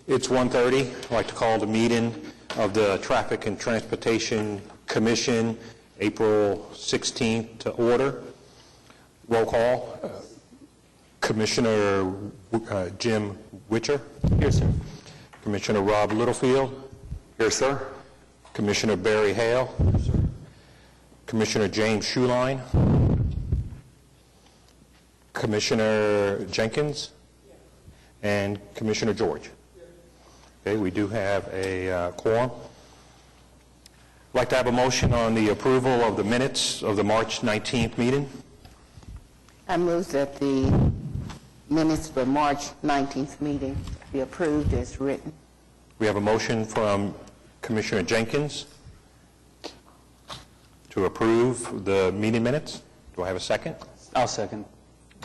It's 1:30. I'd like to call the meeting of the Traffic and Transportation Commission, April 16th, to order. Roll call. Commissioner Jim Witcher. Here, sir. Commissioner Rob Littlefield. Here, sir. Commissioner Barry Hale. Here, sir. Commissioner James Schuline. Commissioner Jenkins. And Commissioner George. Okay, we do have a quorum. I'd like to have a motion on the approval of the minutes of the March 19th meeting. I move that the minutes for March 19th meeting be approved as written. We have a motion from Commissioner Jenkins to approve the meeting minutes. Do I have a second? I'll second.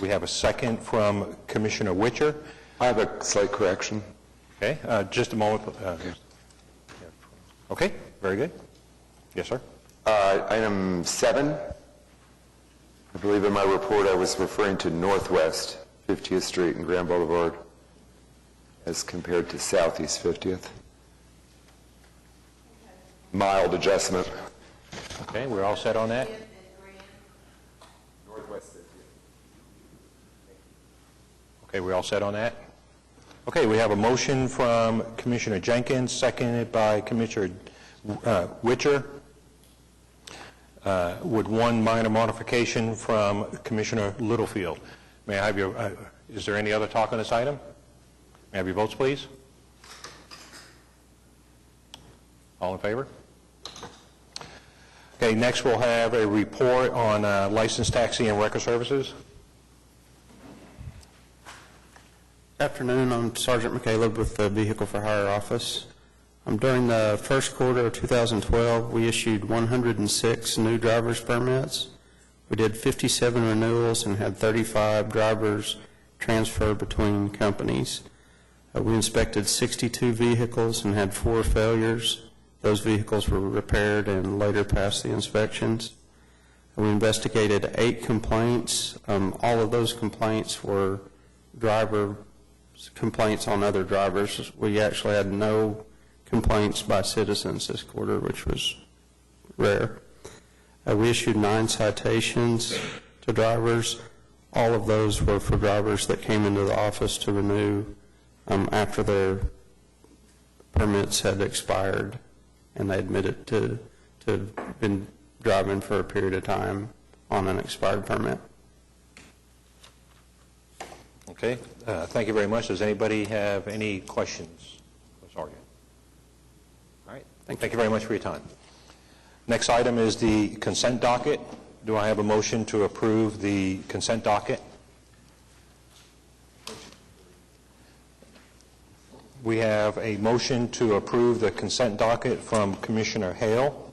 We have a second from Commissioner Witcher. I have a slight correction. Okay, just a moment. Okay, very good. Yes, sir. Item 7, I believe in my report I was referring to Northwest 50th Street and Grand Boulevard as compared to Southeast 50th. Mild adjustment. Okay, we're all set on that? Northwest 50th. Okay, we're all set on that? Okay, we have a motion from Commissioner Jenkins, seconded by Commissioner Witcher, with one minor modification from Commissioner Littlefield. May I have your, is there any other talk on this item? May I have your votes, please? All in favor? Okay, next we'll have a report on licensed taxi and wrecker services. Afternoon, I'm Sergeant McCaleb with the Vehicle for Hire office. During the first quarter of 2012, we issued 106 new driver's permits. We did 57 renewals and had 35 drivers transfer between companies. We inspected 62 vehicles and had 4 failures. Those vehicles were repaired and later passed the inspections. We investigated 8 complaints. All of those complaints were driver complaints on other drivers. We actually had no complaints by citizens this quarter, which was rare. We issued 9 citations to drivers. All of those were for drivers that came into the office to renew after their permits had expired and they admitted to have been driving for a period of time on an expired permit. Okay, thank you very much. Does anybody have any questions? Sorry. All right, thank you very much for your time. Next item is the consent docket. Do I have a motion to approve the consent docket? We have a motion to approve the consent docket from Commissioner Hale.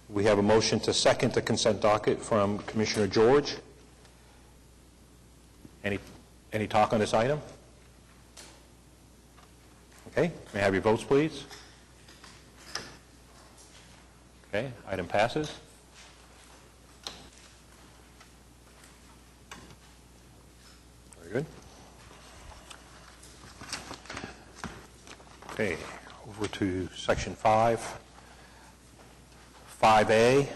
We have a motion to second the consent docket from Commissioner George. Any talk on this item? Okay, may I have your votes, please? Okay, item passes. Very good. Okay, over to section 5. 5A.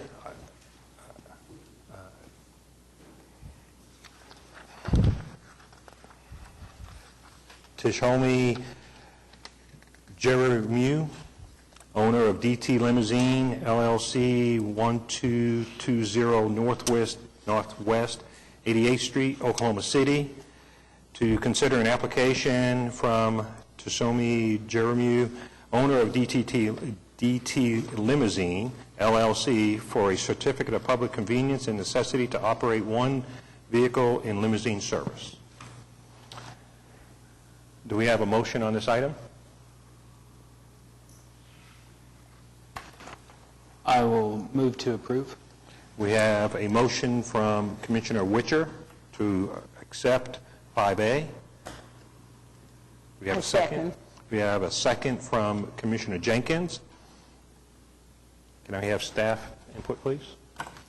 Tishomi Jeremiah, owner of DT Limousine, LLC, 1220 Northwest 88th Street, Oklahoma City, to consider an application from Tishomi Jeremiah, owner of DT Limousine, LLC, for a certificate of public convenience and necessity to operate one vehicle in limousine service. Do we have a motion on this item? I will move to approve. We have a motion from Commissioner Witcher to accept 5A. We have a second. We have a second from Commissioner Jenkins. Can I have staff input, please?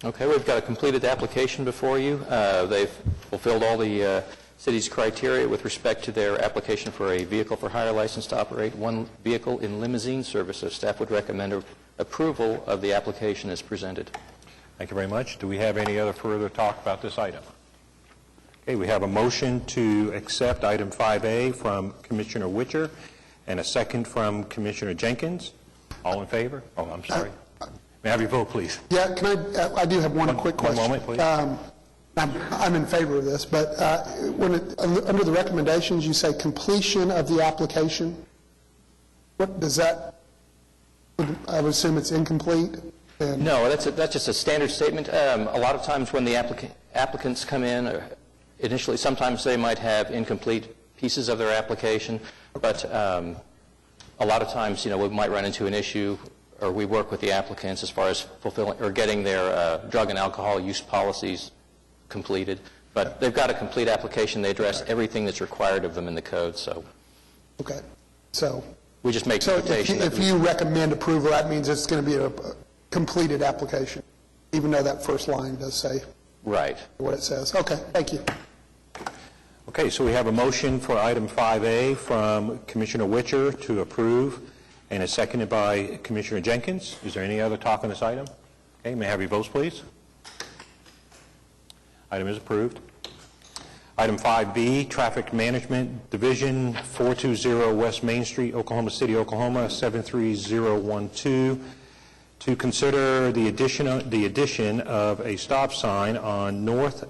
Okay, we've got a completed application before you. They've fulfilled all the city's criteria with respect to their application for a vehicle for hire license to operate one vehicle in limousine service. So staff would recommend approval of the application as presented. Thank you very much. Do we have any other further talk about this item? Okay, we have a motion to accept item 5A from Commissioner Witcher and a second from Commissioner Jenkins. All in favor? Oh, I'm sorry. May I have your vote, please? Yeah, I do have one quick question. One moment, please. I'm in favor of this, but under the recommendations, you say completion of the application. What does that, I would assume it's incomplete? No, that's just a standard statement. A lot of times when the applicants come in, initially, sometimes they might have incomplete pieces of their application, but a lot of times, we might run into an issue, or we work with the applicants as far as fulfilling or getting their drug and alcohol use policies completed. But they've got a complete application. They address everything that's required of them in the code. So, Okay, so we just make so notation if you recommend approval, that means it's going to be a completed application, even though that first line does say right. what it says. Okay, thank you. Okay, so we have a motion for item 5A from Commissioner Witcher to approve, and it's seconded by Commissioner Jenkins. Is there any other talk on this item? Okay, may I have your votes, please? Item is approved. Item 5B, Traffic Management Division, 420 West Main Street, Oklahoma City, Oklahoma, 73012, to consider the addition of a stop sign on North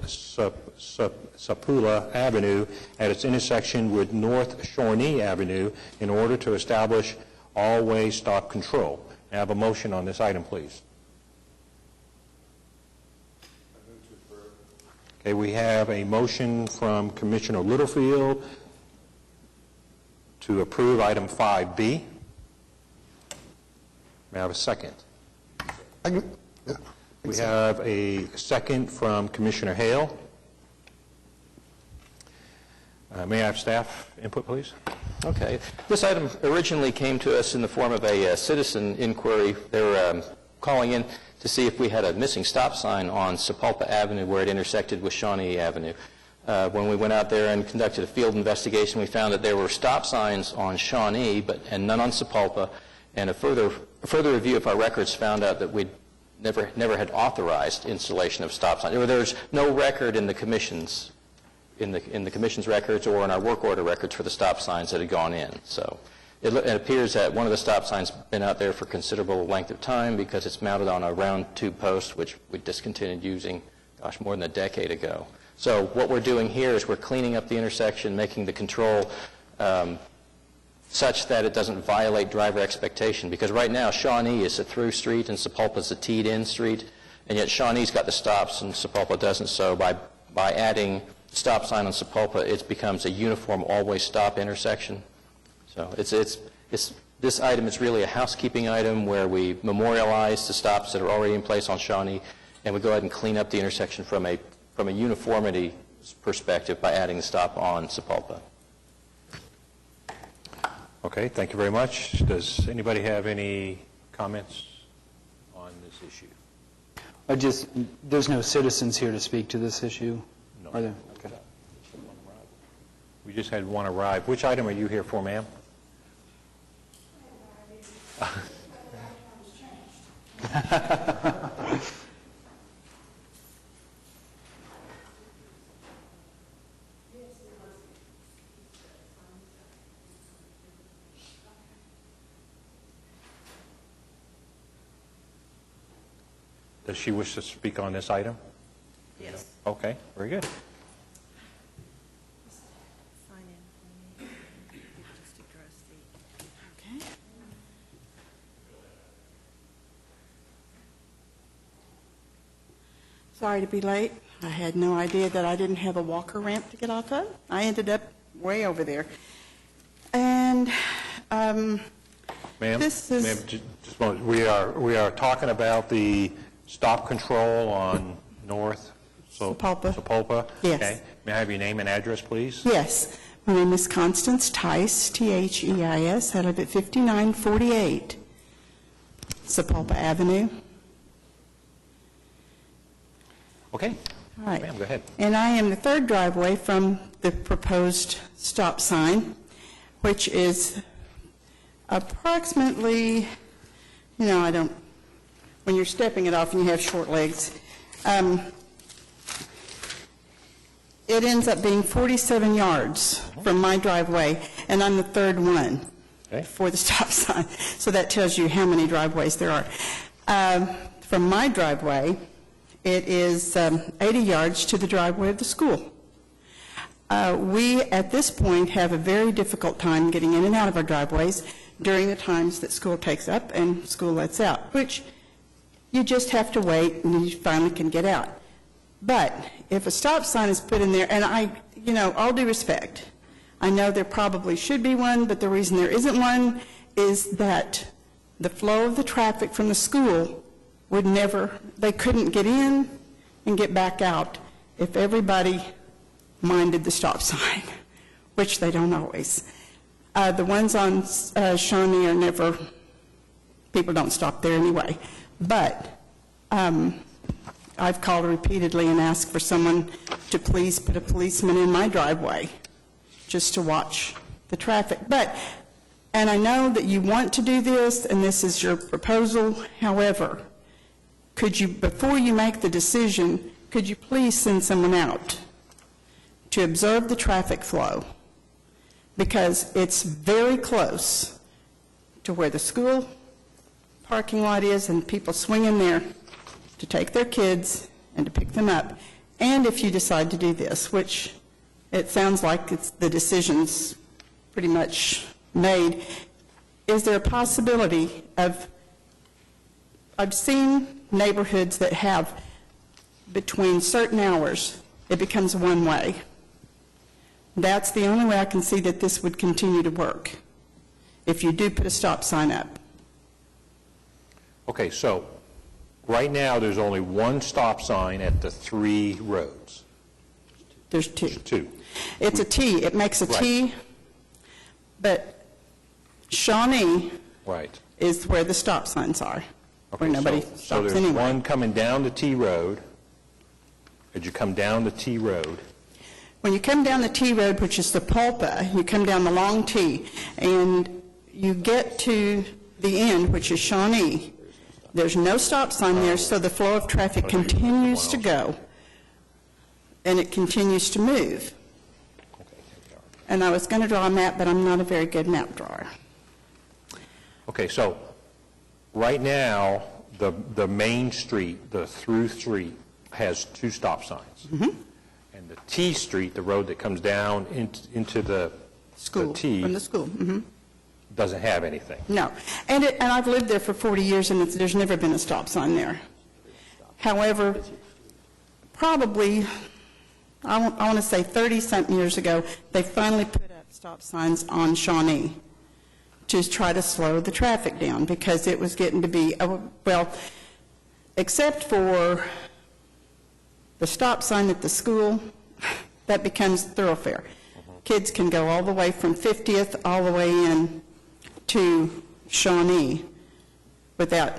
Sapula Avenue at its intersection with North Shawnee Avenue in order to establish all-way stop control. May I have a motion on this item, please? Okay, we have a motion from Commissioner Littlefield to approve item 5B. May I have a second? We have a second from Commissioner Hale. May I have staff input, please? Okay. This item originally came to us in the form of a citizen inquiry. They were calling in to see if we had a missing stop sign on Sapulpa Avenue where it intersected with Shawnee Avenue. When we went out there and conducted a field investigation, we found that there were stop signs on Shawnee and none on Sapulpa. And a further review of our records found out that we never had authorized installation of stop signs. There's no record in the commission's records or in our work order records for the stop signs that had gone in. So it appears that one of the stop signs has been out there for considerable length of time because it's mounted on a round tube post, which we discontinued using, more than a decade ago. So what we're doing here is we're cleaning up the intersection, making the control such that it doesn't violate driver expectation. Because right now, Shawnee is a through street and Sapulpa is a teed-in street, and yet Shawnee's got the stops and Sapulpa doesn't. So by adding stop sign on Sapulpa, it becomes a uniform all-way stop intersection. So this item is really a housekeeping item where we memorialize the stops that are already in place on Shawnee, and we go ahead and clean up the intersection from a uniformity perspective by adding the stop on Sapulpa. Okay, thank you very much. Does anybody have any comments on this issue? There's no citizens here to speak to this issue, No. are there? Okay. We just had one arrive. Which item are you here for, ma'am? Does she wish to speak on this item? Yes. Okay, very good. Sign in for me. Just address the... Okay. Sorry to be late. I had no idea that I didn't have a walker ramp to get off of. I ended up way over there. And Ma'am, this is... ma'am, just a moment. We are talking about the stop control on North Sapulpa. Sapulpa. Yes. Okay. May I have your name and address, please? Yes. My name is Constance Tice, T-H-E-I-S. I live at 5948 Sapulpa Avenue. Okay. All right. Ma'am, go ahead. And I am the third driveway from the proposed stop sign, which is approximately, when you're stepping it off and you have short legs, it ends up being 47 yards from my driveway, and I'm the third one for the stop sign. So that tells you how many driveways there are. From my driveway, it is 80 yards to the driveway of the school. We, at this point, have a very difficult time getting in and out of our driveways during the times that school takes up and school lets out, which you just have to wait and you finally can get out. But if a stop sign is put in there, and all due respect, I know there probably should be one, but the reason there isn't one is that the flow of the traffic from the school they couldn't get in and get back out if everybody minded the stop sign, which they don't always. The ones on Shawnee are never, people don't stop there anyway. But I've called repeatedly and asked for someone to please put a policeman in my driveway just to watch the traffic. And I know that you want to do this, and this is your proposal. However, could you, before you make the decision, could you please send someone out to observe the traffic flow? Because it's very close to where the school parking lot is, and people swing in there to take their kids and to pick them up. And if you decide to do this, which it sounds like the decision's pretty much made, is there a possibility of, I've seen neighborhoods that have, between certain hours, it becomes one way. That's the only way I can see that this would continue to work, if you do put a stop sign up. Okay, so right now, there's only one stop sign at the 3 roads. There's two. Two. It's a T. It makes a T, but Shawnee Right. is where the stop signs are, where nobody So stops there's anyway. one coming down the T road. As you come down the T road, When you come down the T road, which is the Pulpa, you come down the long T, and you get to the end, which is Shawnee. There's no stop sign there, so the flow of traffic continues to go, and it continues to move. And I was going to draw a map, but I'm not a very good map drawer. okay, so right now, the main street, the through street, has 2 stop signs. And the T street, the road that comes down into the School, T, from the school. doesn't have anything. No. And I've lived there for 40 years, and there's never been a stop sign there. However, probably, I want to say 30-something years ago, they finally put up stop signs on Shawnee to try to slow the traffic down, because it was getting to be, except for the stop sign at the school, that becomes thoroughfare. Kids can go all the way from 50th all the way in to Shawnee without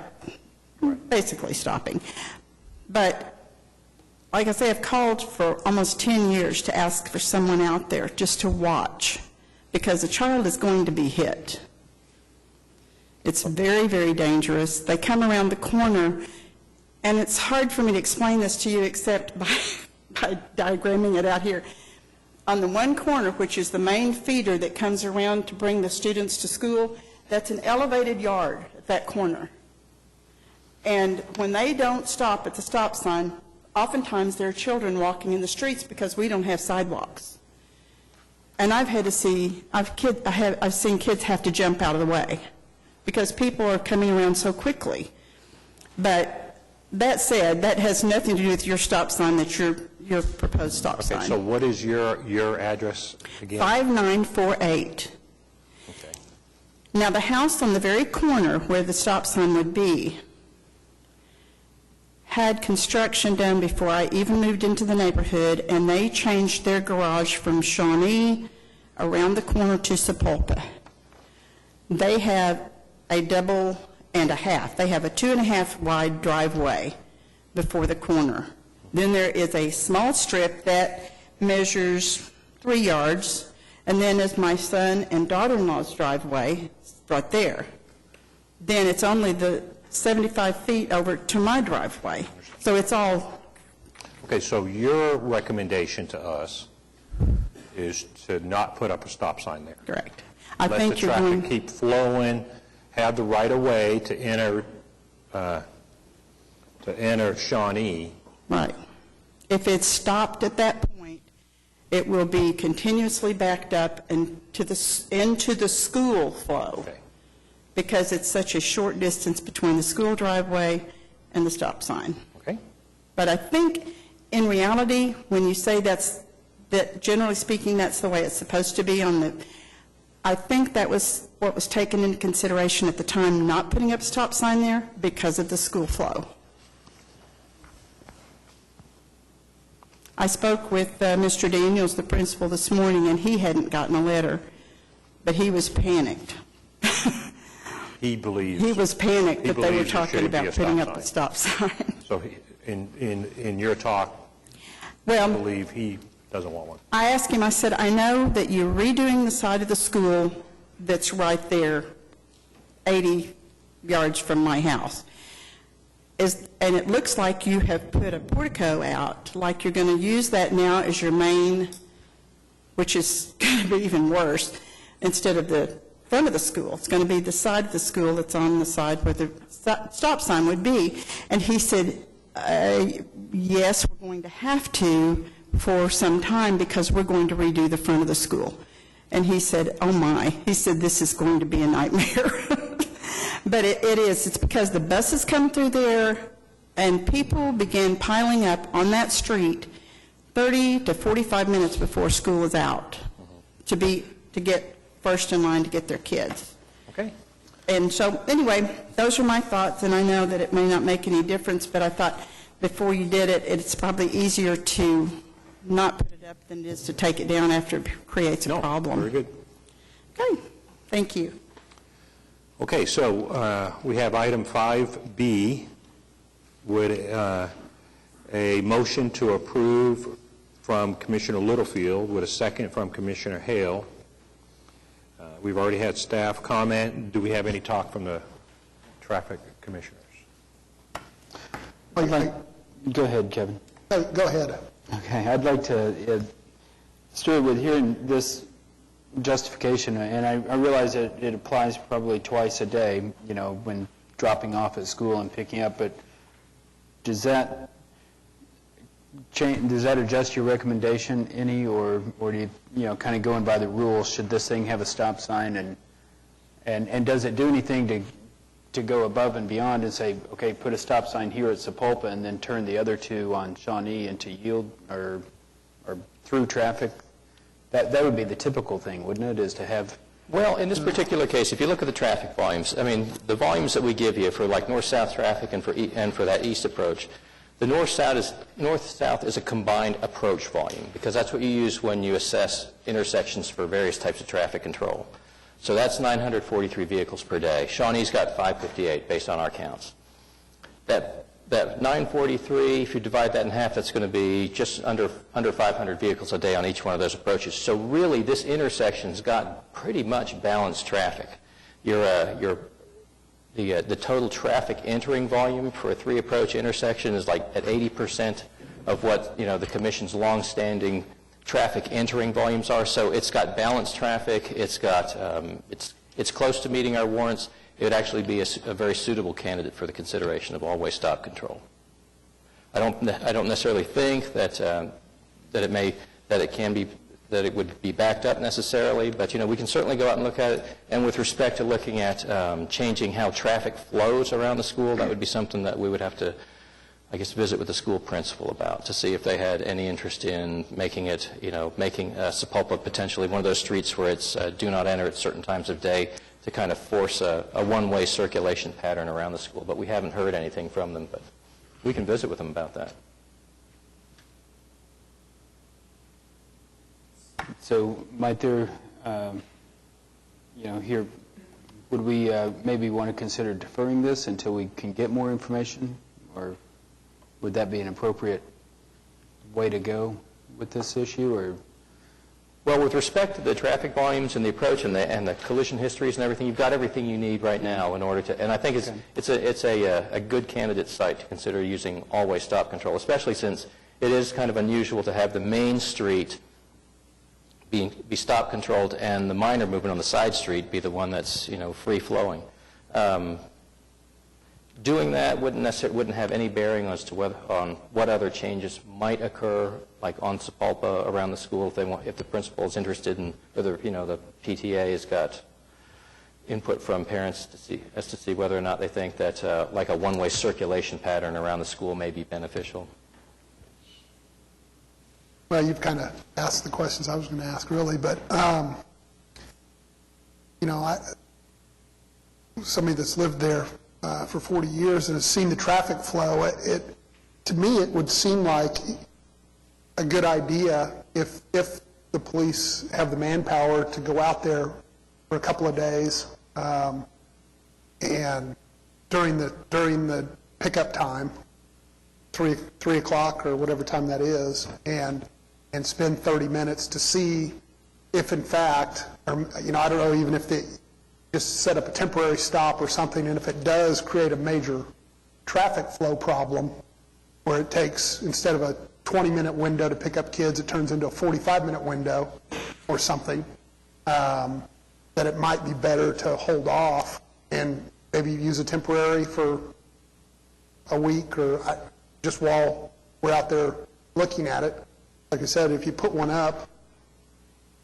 basically stopping. But like I say, I've called for almost 10 years to ask for someone out there just to watch, because a child is going to be hit. It's very, very dangerous. They come around the corner, and it's hard for me to explain this to you except by diagramming it out here. On the one corner, which is the main feeder that comes around to bring the students to school, that's an elevated yard at that corner. And when they don't stop at the stop sign, oftentimes there are children walking in the streets because we don't have sidewalks. And I've seen kids have to jump out of the way because people are coming around so quickly. But that said, that has nothing to do with your stop sign, that's your proposed stop sign. Okay, so what is your address again? 5948. Okay. Now, the house on the very corner where the stop sign would be had construction done before I even moved into the neighborhood, and they changed their garage from Shawnee around the corner to Sapulpa. They have a double and a half. They have a 2.5 wide driveway before the corner. Then there is a small strip that measures 3 yards, and then as my son and daughter-in-law's driveway, right there, then it's only the 75 feet over to my driveway. So it's all, Okay, so your recommendation to us is to not put up a stop sign there. correct. I think you're Let the going... traffic keep flowing, have the right-of-way to enter Shawnee. Right. If it's stopped at that point, it will be continuously backed up into the school flow, Okay. because it's such a short distance between the school driveway and the stop sign. Okay? But I think, in reality, when you say that generally speaking, that's the way it's supposed to be I think that was what was taken into consideration at the time, not putting up a stop sign there because of the school flow. I spoke with Mr. Daniels, the principal, this morning, and he hadn't gotten a letter, but he was panicked. He believes... He was panicked he that they were believes there talking shouldn't be about a stop putting up sign. a stop sign. So in your talk, I Well, believe he doesn't want one. I asked him, I said, I know that you're redoing the side of the school that's right there, 80 yards from my house. And it looks like you have put a portico out, like you're going to use that now as your main, which is going to be even worse, instead of the front of the school. It's going to be the side of the school that's on the side where the stop sign would be. And he said, yes, we're going to have to for some time because we're going to redo the front of the school. And he said, oh my, he said, this is going to be a nightmare. But it is. It's because the buses come through there and people begin piling up on that street 30 to 45 minutes before school is out to get first in line to get their kids. Okay? And so, anyway, those are my thoughts, and I know that it may not make any difference, but I thought before you did it, it's probably easier to not put it up than it is to take it down after it creates a problem. Very good. Okay, thank you. Okay, so we have item 5B. Would a motion to approve from Commissioner Littlefield with a second from Commissioner Hale? We've already had staff comment. Do we have any talk from the traffic commissioners? Go ahead, Kevin. Go ahead. Okay, I'd like to, Stuart, with hearing this justification, and I realize that it applies probably twice a day, when dropping off at school and picking up, but does that change, does that adjust your recommendation any, or do you, kind of going by the rules, should this thing have a stop sign, and does it do anything to go above and beyond and say, okay, put a stop sign here at Sapulpa and then turn the other two on Shawnee into yield or through traffic? That would be the typical thing, wouldn't it, is to have... Well, in this particular case, if you look at the traffic volumes, I mean, the volumes that we give you for like north-south traffic and for that east approach, the north-south is a combined approach volume because that's what you use when you assess intersections for various types of traffic control. So that's 943 vehicles per day. Shawnee's got 558 based on our counts. That 943, if you divide that in half, that's going to be just under 500 vehicles a day on each one of those approaches. So really, this intersection's got pretty much balanced traffic. The total traffic entering volume for a three-approach intersection is like at 80% of what the Commission's long-standing traffic entering volumes are. So it's got balanced traffic. It's got it's close to meeting our warrants. It would actually be a very suitable candidate for the consideration of all-way stop control. I don't necessarily think that it would be backed up necessarily, but we can certainly go out and look at it. And with respect to looking at changing how traffic flows around the school, that would be something that we would have to, I guess, visit with the school principal about to see if they had any interest in making it, making Sapulpa potentially one of those streets where it's do not enter at certain times of day, to kind of force a one-way circulation pattern around the school. But we haven't heard anything from them, but we can visit with them about that. So might there, here, would we maybe want to consider deferring this until we can get more information? Or would that be an appropriate way to go with this issue? Or Well, with respect to the traffic volumes and the approach and the collision histories and everything, you've got everything you need right now in order to, and I think it's a good candidate site to consider using always stop control, especially since it is kind of unusual to have the main street be stop controlled and the minor movement on the side street be the one that's, free flowing. Doing that wouldn't have any bearing as to on what other changes might occur, like on Sapulpa around the school, if the principal is interested in, or the PTA has got input from parents to see whether or not they think that like a one-way circulation pattern around the school may be beneficial. Well, you've kind of asked the questions I was going to ask, really, but, somebody that's lived there for 40 years and has seen the traffic flow, to me, it would seem like a good idea if the police have the manpower to go out there for a couple of days, and during the pickup time, 3 o'clock or whatever time that is, and spend 30 minutes to see if in fact, or, I don't know, even if they just set up a temporary stop or something, and if it does create a major traffic flow problem where it takes, instead of a 20-minute window to pick up kids, it turns into a 45-minute window or something, that it might be better to hold off and maybe use a temporary for a week or just while we're out there looking at it. Like I said, if you put one up,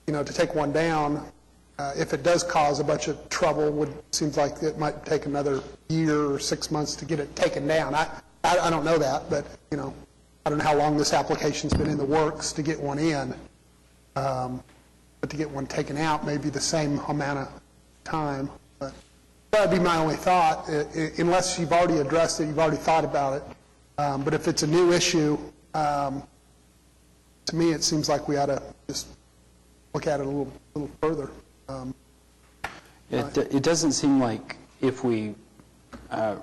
to take one down, if it does cause a bunch of trouble, seems like it might take another year or 6 months to get it taken down. I don't know that, but, I don't know how long this application's been in the works to get one in. But to get one taken out may be the same amount of time. But that would be my only thought, unless you've already addressed it, you've already thought about it. But if it's a new issue, to me, it seems like we ought to just look at it a little further. It doesn't seem like if we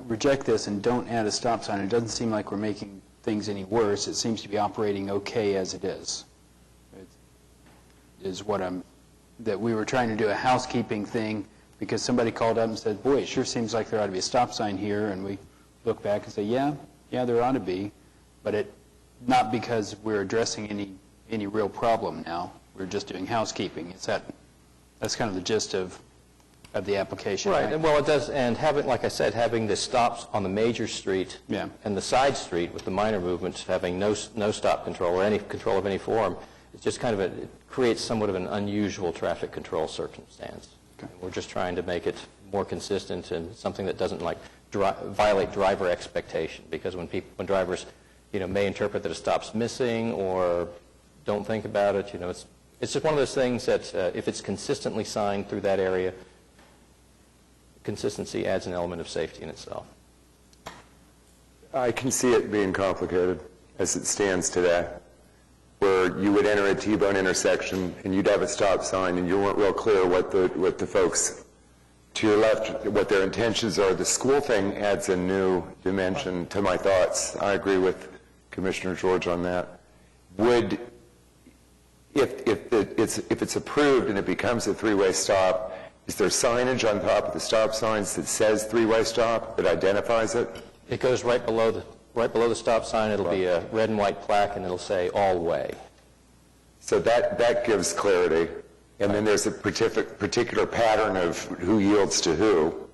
reject this and don't add a stop sign, it doesn't seem like we're making things any worse. It seems to be operating okay as it is. That we were trying to do a housekeeping thing because somebody called up and said, boy, it sure seems like there ought to be a stop sign here, and we look back and say, yeah, there ought to be, but not because we're addressing any real problem now. We're just doing housekeeping. That's kind of the gist of the application. Right. And, well, it does, and like I said, having the stops on the major street and the side street with the minor movements having no stop control or any control of any form, it's just kind of it creates somewhat of an unusual traffic control circumstance. Okay. We're just trying to make it more consistent and something that doesn't violate driver expectation, because when drivers may interpret that a stop's missing or don't think about it, it's just one of those things that if it's consistently signed through that area, consistency adds an element of safety in itself. I can see it being complicated as it stands today, where you would enter a T-bone intersection and you'd have a stop sign and you weren't real clear what the folks to your left, what their intentions are. The school thing adds a new dimension to my thoughts. I agree with Commissioner George on that. If it's approved and it becomes a three-way stop, is there signage on top of the stop signs that says three-way stop, that identifies it? It goes right below the stop sign. It'll be a red and white plaque, and it'll say all way. So that gives clarity. And then there's a particular pattern of who yields to who,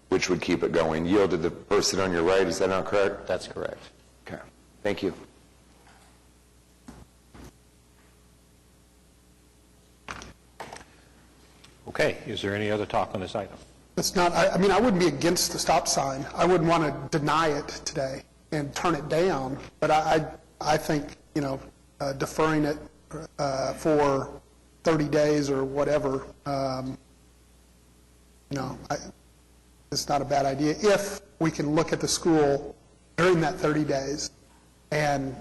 which would keep it going. Yield to the person on your right, is that not correct? That's correct. Okay, thank you. Okay, is there any other talk on this item? It's not, I wouldn't be against the stop sign. I wouldn't want to deny it today and turn it down, but I think, deferring it for 30 days or whatever, it's not a bad idea if we can look at the school during that 30 days and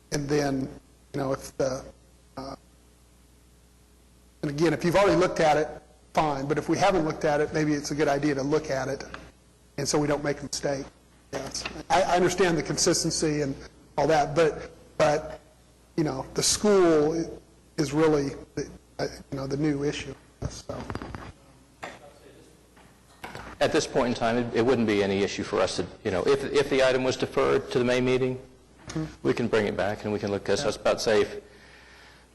then, if the, and again, if you've already looked at it, fine, but if we haven't looked at it, maybe it's a good idea to look at it, and so we don't make a mistake. Yes. I understand the consistency and all that, but the school is really, the new issue. So, At this point in time, it wouldn't be any issue for us to, if the item was deferred to the May meeting, we can bring it back and we can look, because I was about to say,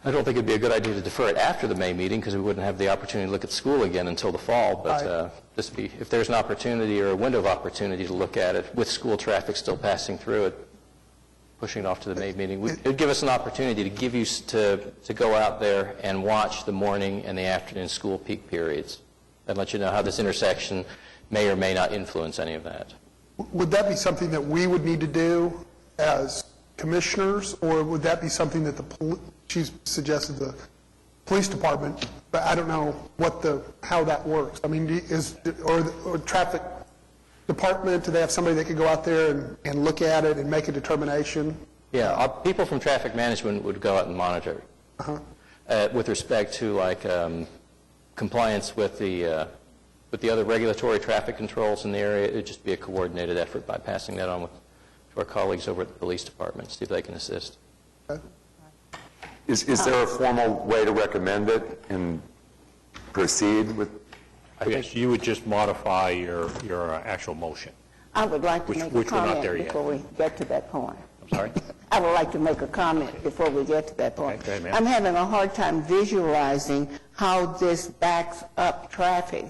I don't think it'd be a good idea to defer it after the May meeting, because we wouldn't have the opportunity to look at school again until the fall, but if there's an opportunity or a window of opportunity to look at it with school traffic still passing through it, pushing it off to the May meeting, it would give us an opportunity to give you, to go out there and watch the morning and the afternoon school peak periods, and let you know how this intersection may or may not influence any of that. would that be something that we would need to do as commissioners, or would that be something that she suggested the police department, but I don't know how that works. I mean, or traffic department, do they have somebody that could go out there and look at it and make a determination? Yeah, people from traffic management would go out and monitor with respect to compliance with the other regulatory traffic controls in the area. It would just be a coordinated effort by passing that on to our colleagues over at the police department, see if they can assist. Okay. Is there a formal way to recommend it and proceed with? I think you would just modify your actual motion. I would like to make a which we're not comment there yet. before we get to that point. I'm sorry? I would like to make a comment before we get to that point. Okay, go ahead, ma'am. I'm having a hard time visualizing how this backs up traffic.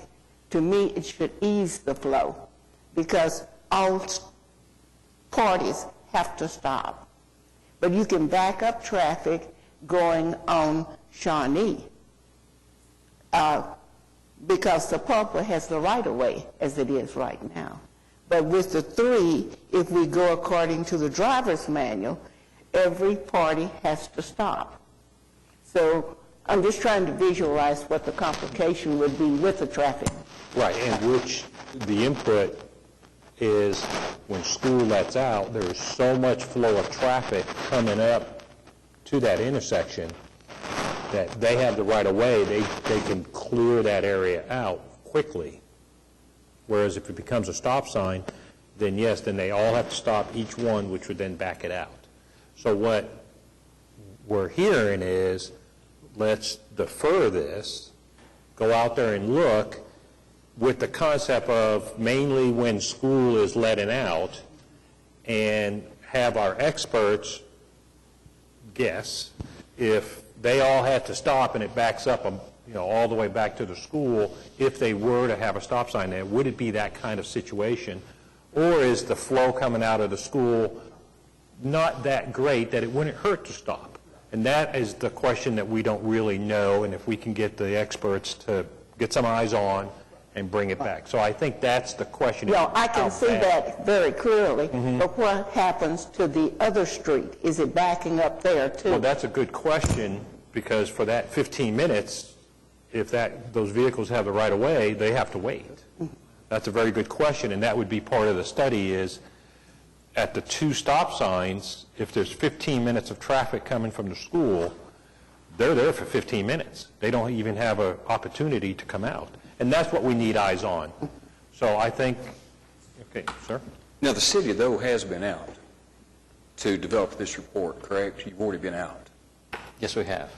To me, it should ease the flow, because all parties have to stop. But you can back up traffic going on Shawnee, because Sapulpa has the right-of-way as it is right now. But with the three, if we go according to the driver's manual, every party has to stop. So I'm just trying to visualize what the complication would be with the traffic. Right, and which the input is when school lets out, there's so much flow of traffic coming up to that intersection that they have the right of way, they can clear that area out quickly. Whereas if it becomes a stop sign, then yes, then they all have to stop each one, which would then back it out. So what we're hearing is, let's defer this, go out there and look, with the concept of mainly when school is letting out, and have our experts guess if they all had to stop and it backs up all the way back to the school, if they were to have a stop sign there, would it be that kind of situation? Or is the flow coming out of the school not that great that it wouldn't hurt to stop? And that is the question that we don't really know, and if we can get the experts to get some eyes on and bring it back. So I think that's the question. Well, I can see that very clearly, but what happens to the other street? Is it backing up there too? Well, that's a good question, because for that 15 minutes, if those vehicles have the right of way, they have to wait. That's a very good question, and that would be part of the study is, at the two stop signs, if there's 15 minutes of traffic coming from the school, they're there for 15 minutes. They don't even have an opportunity to come out. And that's what we need eyes on. So I think, okay, sir? Now, the city, though, has been out to develop this report, correct? You've already been out. Yes, we have.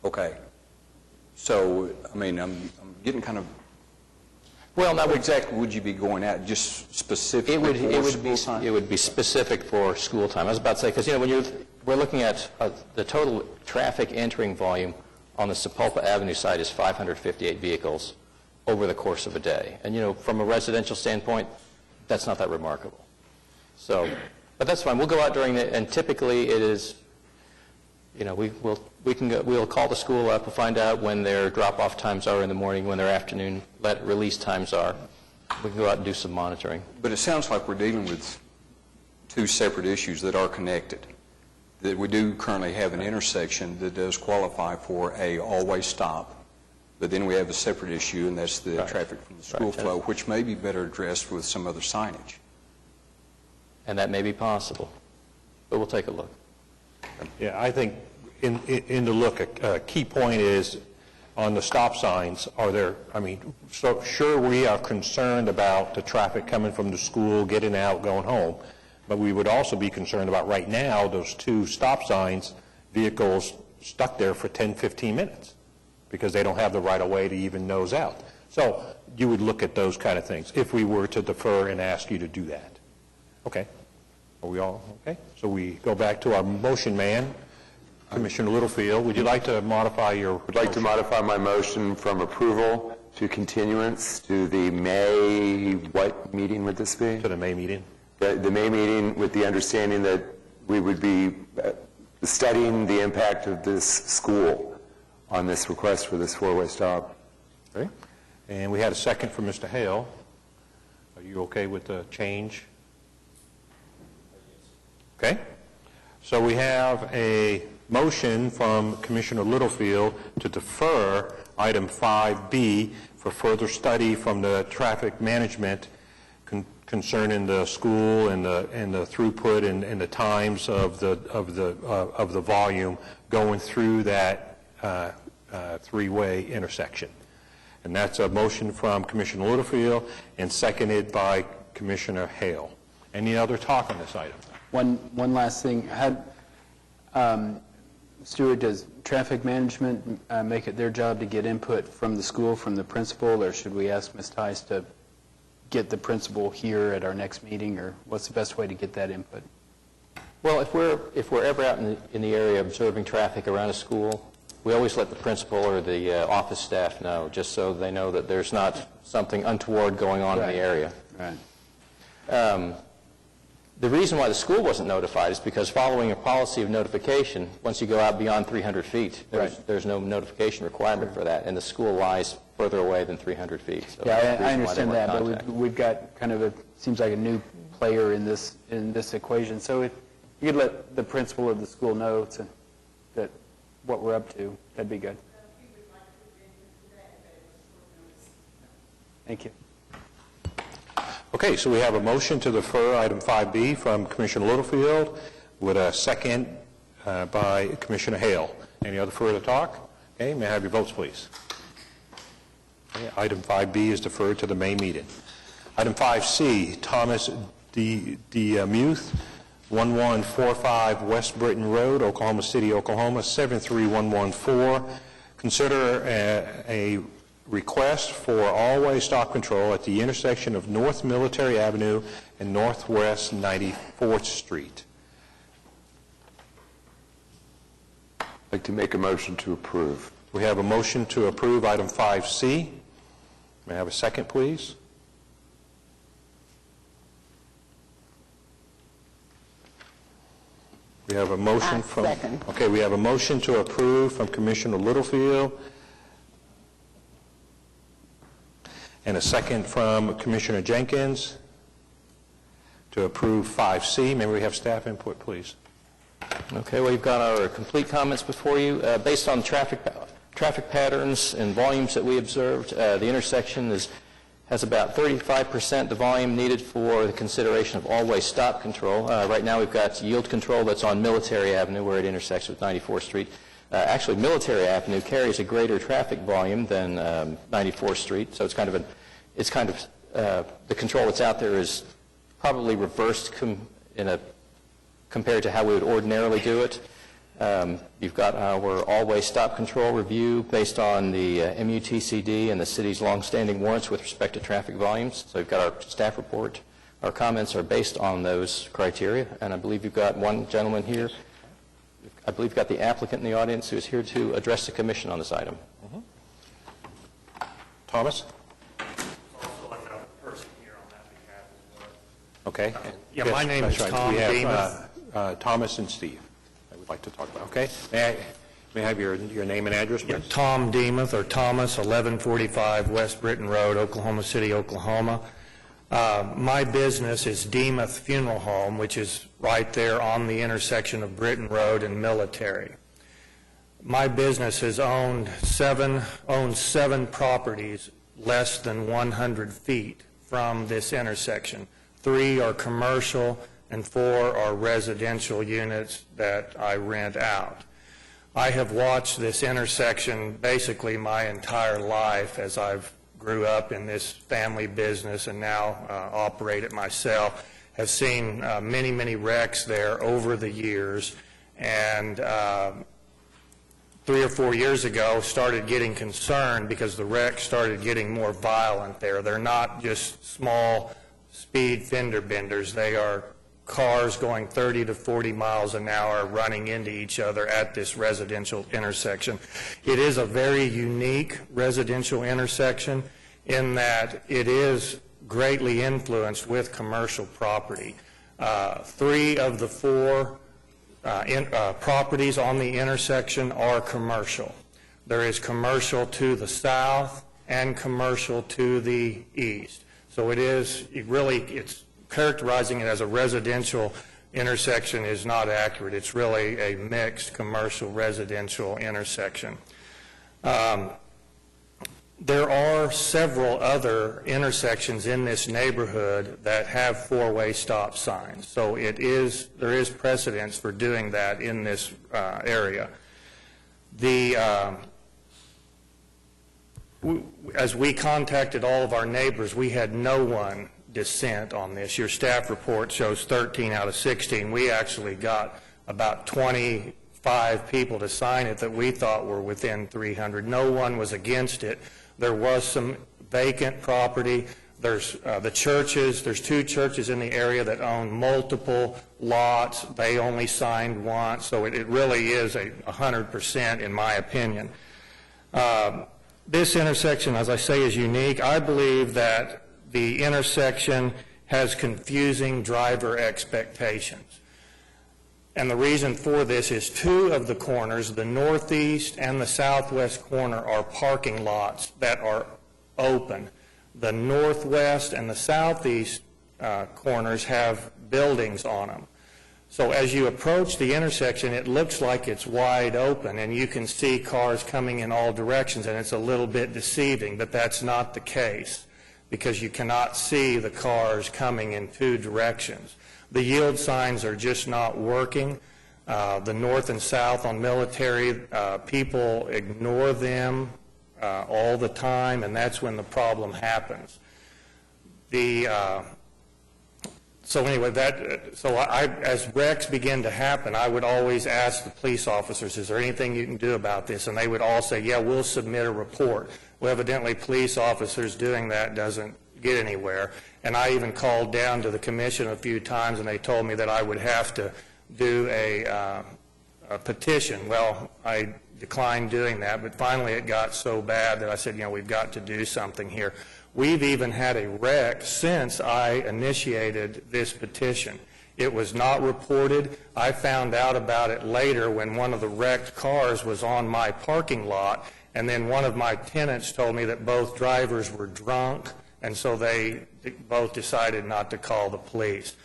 Okay. So, I mean, I'm getting kind of... Well, How exactly would you be going out, just specifically for school time? It would be specific for school time. I was about to say, because, when we're looking at the total traffic entering volume on the Sapulpa Avenue side is 558 vehicles over the course of a day. And, from a residential standpoint, that's not that remarkable. So, but that's fine. We'll go out and typically it is, we'll call the school up, we'll find out when their drop-off times are in the morning, when their afternoon release times are. We can go out and do some monitoring. But it sounds like we're dealing with two separate issues that are connected. That we do currently have an intersection that does qualify for a always stop, but then we have a separate issue, and that's the traffic from the school flow, which may be better addressed with some other signage. and that may be possible. But we'll take a look. Yeah, I think in the look, a key point is on the stop signs, are there, I mean, so sure we are concerned about the traffic coming from the school, getting out, going home, but we would also be concerned about right now, those two stop signs, vehicles stuck there for 10, 15 minutes because they don't have the right-of-way to even nose out. So you would look at those kind of things if we were to defer and ask you to do that. Okay. Are we all okay? So we go back to our motion man, Commissioner Littlefield. Would you like to modify your I'd like to modify my motion from approval to continuance to the May, what meeting would this be? to the May meeting? The May meeting, with the understanding that we would be studying the impact of this school on this request for this four-way stop. Okay. And we had a second from Mr. Hale. Are you okay with the change? Okay. So we have a motion from Commissioner Littlefield to defer item 5B for further study from the traffic management concerning the school and the throughput and the times of the volume going through that three-way intersection. And that's a motion from Commissioner Littlefield and seconded by Commissioner Hale. Any other talk on this item? One last thing. Stuart, does traffic management make it their job to get input from the school, from the principal, or should we ask Ms. Tice to get the principal here at our next meeting, or what's the best way to get that input? Well, if we're ever out in the area observing traffic around a school, we always let the principal or the office staff know, just so they know that there's not something untoward going on in the area. Right. The reason why the school wasn't notified is because following a policy of notification, once you go out beyond 300 feet, there's no notification requirement for that, and the school lies further away than 300 feet. So Yeah, I understand that, but we've got kind of seems like a new player in this equation. So if you could let the principal of the school know that what we're up to, that'd be good. Thank you. Okay, so we have a motion to defer item 5B from Commissioner Littlefield with a second by Commissioner Hale. Any other further talk? Okay, may I have your votes, please? Okay, item 5B is deferred to the May meeting. Item 5C, Thomas D. Muth, 1145 West Britton Road, Oklahoma City, Oklahoma, 73114. Consider a request for all-way stop control at the intersection of North Military Avenue and Northwest 94th Street. I'd like to make a motion to approve. We have a motion to approve item 5C. May I have a second, please? We have a motion from... Second. Okay, we have a motion to approve from Commissioner Littlefield and a second from Commissioner Jenkins to approve 5C. May we have staff input, please? Okay, well, you've got our complete comments before you. Based on traffic patterns and volumes that we observed, the intersection has about 35% the volume needed for the consideration of all-way stop control. Right now we've got yield control that's on Military Avenue where it intersects with 94th Street. Actually, Military Avenue carries a greater traffic volume than 94th Street, so it's kind of the control that's out there is probably reversed compared to how we would ordinarily do it. You've got our all-way stop control review based on the MUTCD and the city's long-standing warrants with respect to traffic volumes. So we've got our staff report. Our comments are based on those criteria, and I believe you've got one gentleman here. I believe you've got the applicant in the audience who is here to address the commission on this item. Thomas? Also another person here on that behalf as well. Okay. Yeah, Yes, my name that's is right. Tom We have, Demuth. Thomas and Steve I would like to talk about. Okay. May I have your name and address, please? Tom Demuth, or Thomas, 1145 West Britton Road, Oklahoma City, Oklahoma. My business is Demuth Funeral Home, which is right there on the intersection of Britton Road and Military. My business has owned seven properties less than 100 feet from this intersection. 3 are commercial and 4 are residential units that I rent out. I have watched this intersection basically my entire life as I've grew up in this family business and now operate it myself. Have seen many wrecks there over the years, and 3 or 4 years ago started getting concerned because the wrecks started getting more violent there. They're not just small speed fender benders. They are cars going 30 to 40 miles an hour running into each other at this residential intersection. It is a very unique residential intersection in that it is greatly influenced with commercial property. 3 of the 4 properties on the intersection are commercial. There is commercial to the south and commercial to the east. So it's characterizing it as a residential intersection is not accurate. It's really a mixed commercial residential intersection. There are several other intersections in this neighborhood that have 4-way stop signs. So there is precedence for doing that in this area. As we contacted all of our neighbors, we had no one dissent on this. Your staff report shows 13 out of 16. We actually got about 25 people to sign it that we thought were within 300. No one was against it. There was some vacant property. There's the churches. There's 2 churches in the area that own multiple lots. They only signed once, so it really is 100% in my opinion. This intersection, as I say, is unique. I believe that the intersection has confusing driver expectations. And the reason for this is 2 of the corners, the northeast and the southwest corner, are parking lots that are open. The northwest and the southeast corners have buildings on them. So as you approach the intersection, it looks like it's wide open, and you can see cars coming in all directions, and it's a little bit deceiving, but that's not the case, because you cannot see the cars coming in 2 directions. The yield signs are just not working. The north and south on Military, people ignore them all the time, and that's when the problem happens. As wrecks begin to happen, I would always ask the police officers, is there anything you can do about this? And they would all say, yeah, we'll submit a report. Well, evidently, police officers doing that doesn't get anywhere. And I even called down to the commission a few times, and they told me that I would have to do a petition. Well, I declined doing that, but finally it got so bad that I said, we've got to do something here. We've even had a wreck since I initiated this petition. It was not reported. I found out about it later when one of the wrecked cars was on my parking lot, and then one of my tenants told me that both drivers were drunk, and so they both decided not to call the police.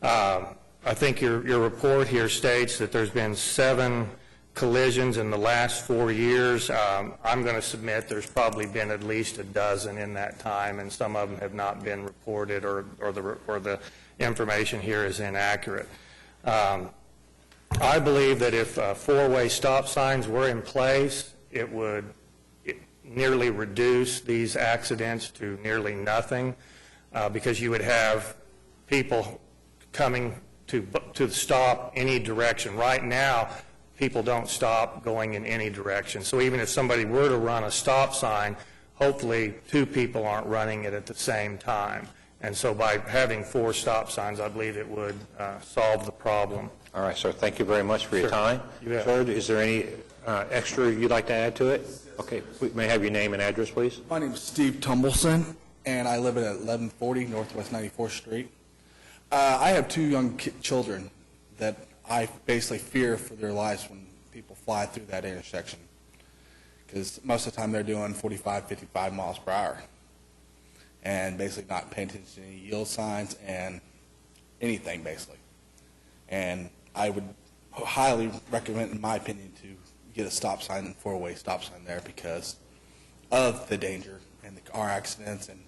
I think your report here states that there's been 7 collisions in the last 4 years. I'm going to submit there's probably been at least a dozen in that time, and some of them have not been reported, or the information here is inaccurate. I believe that if 4-way stop signs were in place, it would nearly reduce these accidents to nearly nothing, because you would have people coming to stop any direction. Right now, people don't stop going in any direction. So even if somebody were to run a stop sign, hopefully 2 people aren't running it at the same time. And so by having 4 stop signs, I believe it would solve the problem. All right, sir, thank you very much for your time. You bet. Sir, is there any extra you'd like to add to it? Okay, may I have your name and address, please? My name is Steve Tumbleson, and I live at 1140 Northwest 94th Street. I have 2 young children that I basically fear for their lives when people fly through that intersection, because most of the time they're doing 45, 55 miles per hour and basically not paying attention to any yield signs and anything, basically. And I would highly recommend, in my opinion, to get a stop sign, 4-way stop sign there, because of the danger and the car accidents and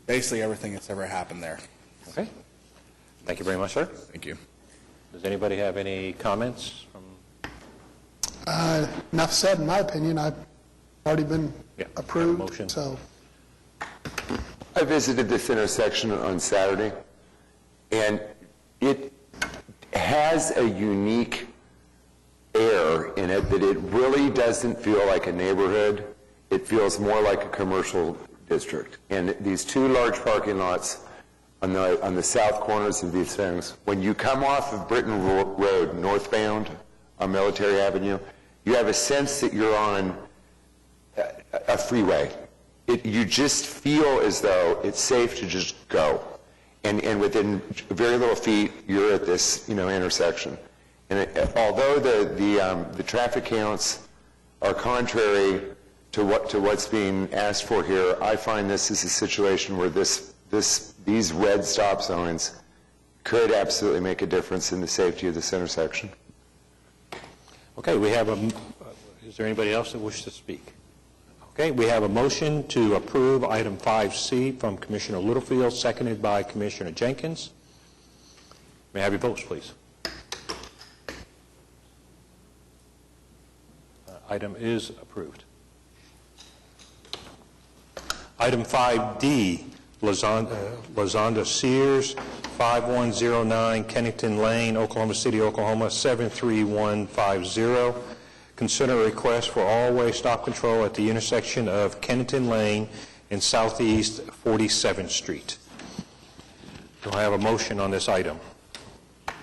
basically everything that's ever happened there. Okay. Thank you very much, sir. Thank you. Does anybody have any comments? Enough said, in my opinion. I've already been approved. Motion. So I visited this intersection on Saturday, and it has a unique air in it that it really doesn't feel like a neighborhood. It feels more like a commercial district. And these two large parking lots on the south corners of these things, when you come off of Britton Road northbound on Military Avenue, you have a sense that you're on a freeway. You just feel as though it's safe to just go. And within very little feet, you're at this, intersection. And although the traffic counts are contrary to what's being asked for here, I find this is a situation where these red stop signs could absolutely make a difference in the safety of this intersection. Okay, we have is there anybody else that wishes to speak? Okay, we have a motion to approve item 5C from Commissioner Littlefield, seconded by Commissioner Jenkins. May I have your votes, please? Item is approved. Item 5D, Lazonda Sears, 5109 Kennington Lane, Oklahoma City, Oklahoma, 73150. Consider a request for all-way stop control at the intersection of Kennington Lane and Southeast 47th Street. Do I have a motion on this item? I'm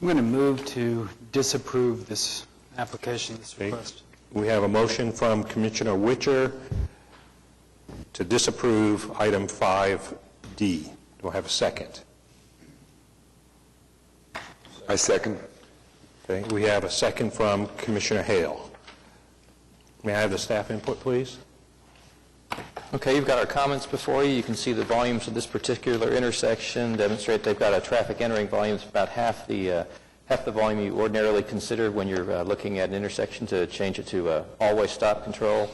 going to move to disapprove this application, this request. We have a motion from Commissioner Witcher to disapprove item 5D. Do I have a second? I second. Okay, we have a second from Commissioner Hale. May I have the staff input, please? Okay, you've got our comments before you. You can see the volumes of this particular intersection demonstrate they've got a traffic entering volumes about half the volume you ordinarily consider when you're looking at an intersection to change it to all-way stop control.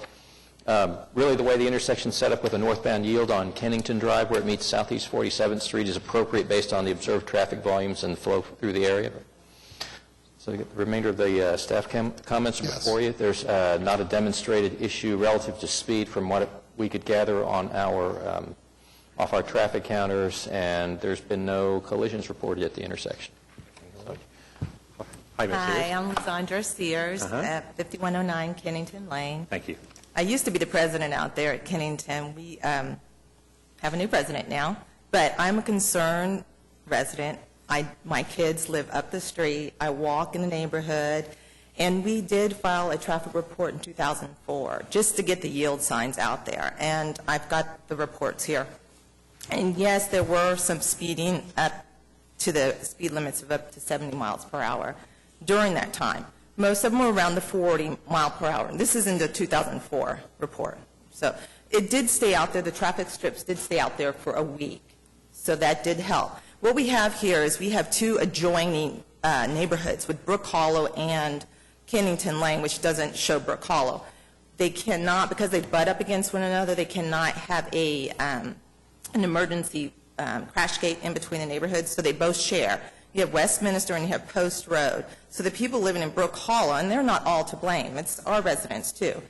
Really, the way the intersection's set up with a northbound yield on Kennington Drive where it meets Southeast 47th Street is appropriate based on the observed traffic volumes and flow through the area. So you get the remainder of the staff comments before you. There's not a demonstrated issue relative to speed from what we could gather on our off our traffic counters, and there's been no collisions reported at the intersection. Hi, Ms. Sears. Hi, I'm Lysandra Sears at 5109 Kennington Lane. Thank you. I used to be the president out there at Kennington. We have a new president now, but I'm a concerned resident. My kids live up the street. I walk in the neighborhood, and we did file a traffic report in 2004 just to get the yield signs out there, and I've got the reports here. And yes, there were some speeding up to the speed limits of up to 70 miles per hour during that time. Most of them were around the 40 mile per hour. And this is in the 2004 report. So it did stay out there. The traffic strips did stay out there for a week. So that did help. What we have here is we have two adjoining neighborhoods with Brook Hollow and Kennington Lane, which doesn't show Brook Hollow. They cannot, because they butt up against one another, they cannot have an emergency crash gate in between the neighborhoods, so they both share. You have Westminster and you have Post Road. So the people living in Brook Hollow, and they're not all to blame, it's our residents too,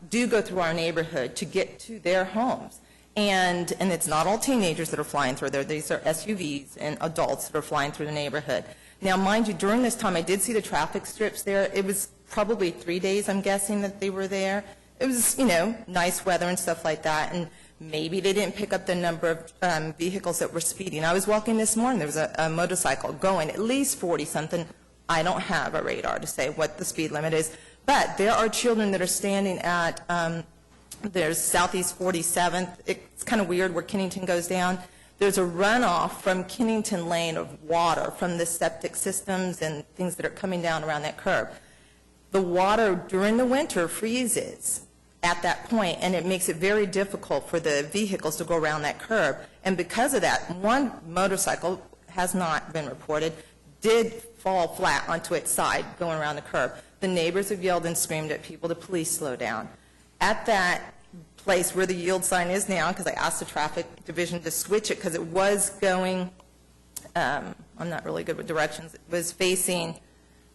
do go through our neighborhood to get to their homes. And it's not all teenagers that are flying through there. These are SUVs and adults that are flying through the neighborhood. Now, mind you, during this time, I did see the traffic strips there. It was probably 3 days, I'm guessing, that they were there. It was, nice weather and stuff like that, and maybe they didn't pick up the number of vehicles that were speeding. I was walking this morning. There was a motorcycle going at least 40-something. I don't have a radar to say what the speed limit is, but there are children that are standing at there's Southeast 47th. It's kind of weird where Kennington goes down. There's a runoff from Kennington Lane of water from the septic systems and things that are coming down around that curb. The water during the winter freezes at that point, and it makes it very difficult for the vehicles to go around that curb. And because of that, one motorcycle has not been reported, did fall flat onto its side going around the curb. The neighbors have yelled and screamed at people to please slow down. At that place where the yield sign is now, because I asked the traffic division to switch it because it was going, I'm not really good with directions, it was facing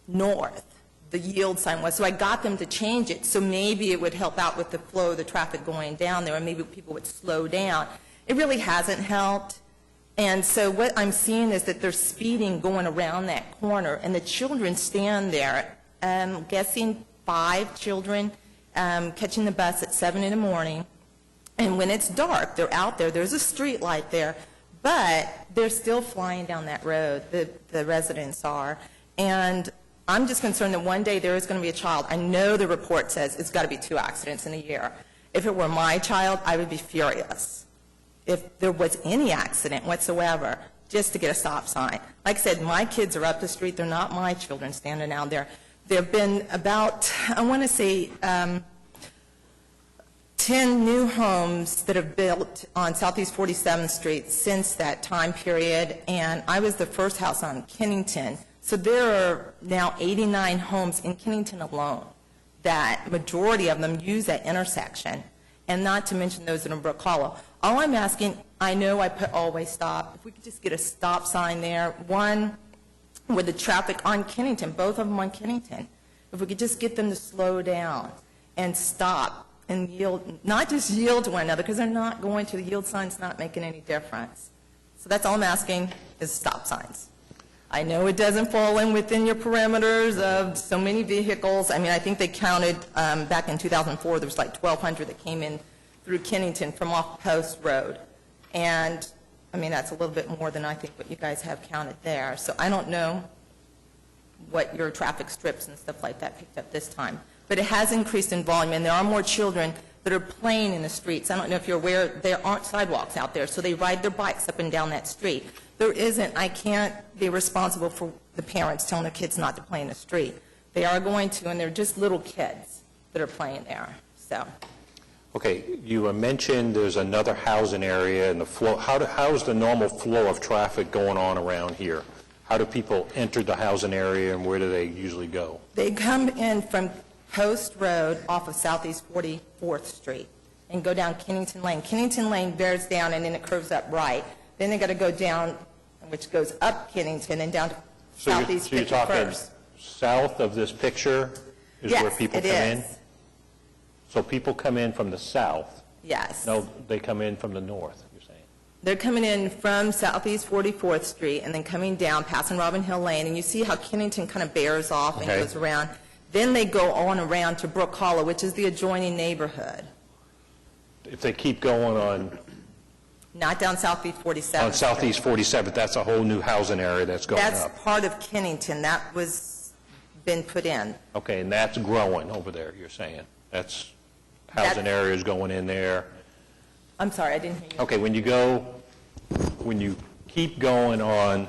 north, the yield sign was. So I got them to change it so maybe it would help out with the flow of the traffic going down there and maybe people would slow down. It really hasn't helped. And so what I'm seeing is that they're speeding going around that corner, and the children stand there, I'm guessing 5 children, catching the bus at 7 in the morning. And when it's dark, they're out there, there's a street light there, but they're still flying down that road, the residents are. And I'm just concerned that one day there is going to be a child. I know the report says it's got to be 2 accidents in a year. If it were my child, I would be furious. If there was any accident whatsoever, just to get a stop sign. Like I said, my kids are up the street. They're not my children standing out there. There have been about, I want to say, 10 new homes that have built on Southeast 47th Street since that time period, and I was the first house on Kennington. So there are now 89 homes in Kennington alone that majority of them use that intersection, and not to mention those in Brook Hollow. All I'm asking, I know I put always stop, if we could just get a stop sign there, one with the traffic on Kennington, both of them on Kennington, if we could just get them to slow down and stop and yield, not just yield to one another, because they're not going to, the yield sign's not making any difference. So that's all I'm asking is stop signs. I know it doesn't fall in within your perimeters of so many vehicles. I mean, I think they counted back in 2004, there was like 1,200 that came in through Kennington from off Post Road. And, I mean, that's a little bit more than I think what you guys have counted there. So I don't know what your traffic strips and stuff like that picked up this time. But it has increased in volume, and there are more children that are playing in the streets. I don't know if you're aware, there aren't sidewalks out there, so they ride their bikes up and down that street. There isn't. I can't be responsible for the parents telling their kids not to play in the street. They are going to, and they're just little kids that are playing there. So, Okay, you mentioned there's another housing area and the flow. How's the normal flow of traffic going on around here? How do people enter the housing area, and where do they usually go? they come in from Post Road off of Southeast 44th Street and go down Kennington Lane. Kennington Lane bears down, and then it curves up right. Then they got to go down, which goes up Kennington and down to Southeast 51st. So you're talking south of this picture is where people come in? Yes, it is. So people come in from the south? Yes. No, they come in from the north, you're saying? They're coming in from Southeast 44th Street and then coming down, passing Robin Hill Lane, and you see how Kennington kind of bears off and Okay. goes around. Then they go on around to Brook Hollow, which is the adjoining neighborhood, If they keep going on not down Southeast 47th. on Southeast 47th, that's a whole new housing area that's going That's up. part of Kennington. That was been put in. Okay, and that's growing over there, you're saying? That's housing areas going in there? I'm sorry, I didn't hear you. Okay, when you keep going on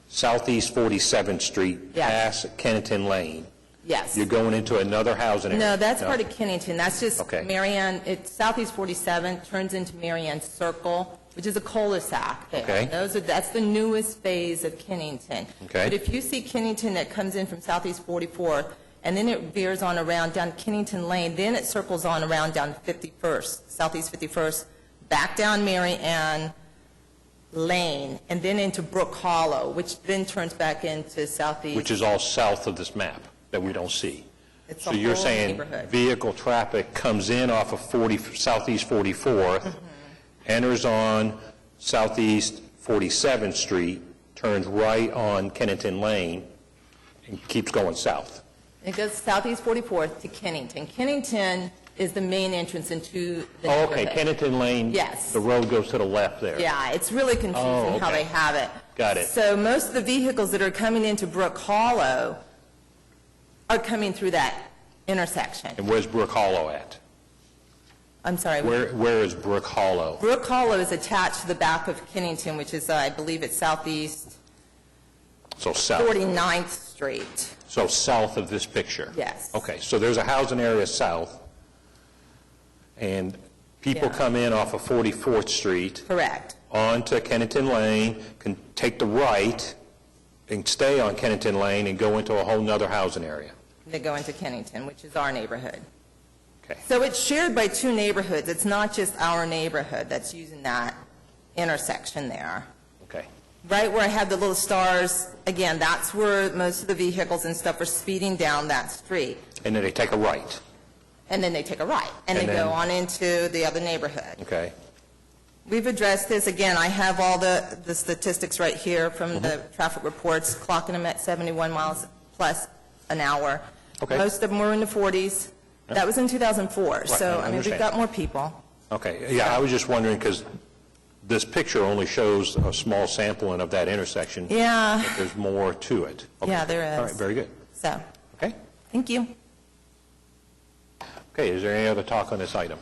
Southeast 47th Street, Yes. past Kennington Lane, Yes. you're going into another housing area? No, that's part of Kennington. That's just Okay. Marianne, it's Southeast 47, turns into Marianne Circle, which is a cul-de-sac there. Okay. That's the newest phase of Kennington. Okay. But if you see Kennington that comes in from Southeast 44th, and then it veers on around down Kennington Lane, then it circles on around down 51st, Southeast 51st, back down Marianne Lane, and then into Brook Hollow, which then turns back into Southeast. Which is all south of this map that we don't see. It's So a you're whole saying neighborhood. vehicle traffic comes in off of Southeast 44th, Mm-hmm. enters on Southeast 47th Street, turns right on Kennington Lane, and keeps going south. It goes Southeast 44th to Kennington. Kennington is the main entrance into the Oh, okay, neighborhood. Kennington Lane. Yes. The road goes to the left there. Yeah, it's really confusing Oh, how okay. they have it. Got it. So most of the vehicles that are coming into Brook Hollow are coming through that intersection. And where's Brook Hollow at? I'm sorry. Where is Brook Hollow? Brook Hollow is attached to the back of Kennington, which is, I believe it's Southeast So south. 49th Street. So south of this picture? Yes. Okay, so there's a housing area south, and people Yeah. come in off of 44th Street Correct. onto Kennington Lane, can take the right and stay on Kennington Lane and go into a whole nother housing area. They go into Kennington, which is our neighborhood. Okay. So it's shared by two neighborhoods. It's not just our neighborhood that's using that intersection there. Okay. Right where I have the little stars, again, that's where most of the vehicles and stuff are speeding down that street. And then they take a right. And then they take a right, and they And go then- on into the other neighborhood. Okay. We've addressed this. Again, I have all the statistics right here from the traffic reports, clocking them at 71 miles plus an hour. Okay. Most of them were in the 40s. That was in 2004. So, I I mean, we've understand. got more people. Okay, yeah, I was just wondering, because this picture only shows a small sampling of that intersection. Yeah. But there's more to it. Okay. Yeah, there is. All right, very good. So, Okay. thank you. Okay, is there any other talk on this item?